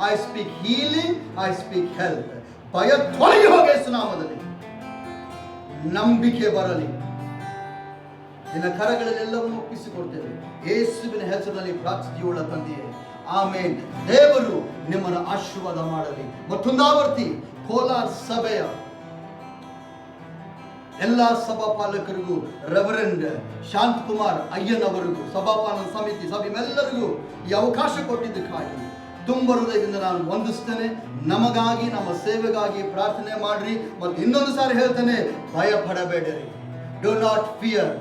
I speak healing, I speak health. ಭಯ ತೊಲಗಿ ಹೋಗಿ ಯೇಸು ನಾಮದಲ್ಲಿ. ನಂಬಿಕೆ ಬರಲಿ. ನಿನ್ನ ಕರಗಳಲ್ಲೆಲ್ಲವನ್ನು ಒಪ್ಪಿಸಿಕೊಡ್ತೇವೆ ಯೇಸುವಿನ ಹೆಸರಿನಲ್ಲಿ ಪ್ರಾರ್ಥಿಸುವುಳ್ಳ ತಂದೆಯೇ, ಆಮೇನ್. ದೇವರು ನಿಮ್ಮನ್ನು ಆಶೀರ್ವಾದ ಮಾಡಲಿ. ಮತ್ತೊಂದಾವರ್ತಿ ಕೋಲಾರ ಸಭೆಯ ಎಲ್ಲ ಸಭಾಪಾಲಕರಿಗೂ, ರೆವರೆಂಡ್ ಶಾಂತಕುಮಾರ್ ಅಯ್ಯನವರಿಗೂ, ಸಭಾಪಾಲನ ಸಮಿತಿ ಸಭೆಮೆಲ್ಲರಿಗೂ ಈ ಅವಕಾಶ ಕೊಟ್ಟಿದ್ದಕ್ಕಾಗಿ ತುಂಬ ಹೃದಯದಿಂದ ನಾನು ವಂದಿಸ್ತೇನೆ. ನಮಗಾಗಿ, ನಮ್ಮ ಸೇವೆಗಾಗಿ ಪ್ರಾರ್ಥನೆ ಮಾಡ್ರಿ. ಮತ್ತು ಇನ್ನೊಂದು ಸಾರಿ ಹೇಳ್ತೇನೆ, ಭಯ ಪಡಬೇಡಿರಿ. Do not fear.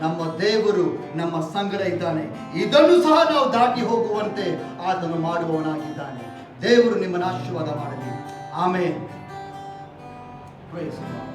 ನಮ್ಮ ದೇವರು ನಮ್ಮ ಸಂಗಡ ಇದ್ದಾನೆ. ಇದನ್ನು ಸಹ ನಾವು ದಾಟಿ ಹೋಗುವಂತೆ ಆತನು ಮಾಡುವವನಾಗಿದ್ದಾನೆ. ದೇವರು ನಿಮ್ಮನ್ನು ಆಶೀರ್ವಾದ ಮಾಡಲಿ. ಆಮೇನ್. Praise god.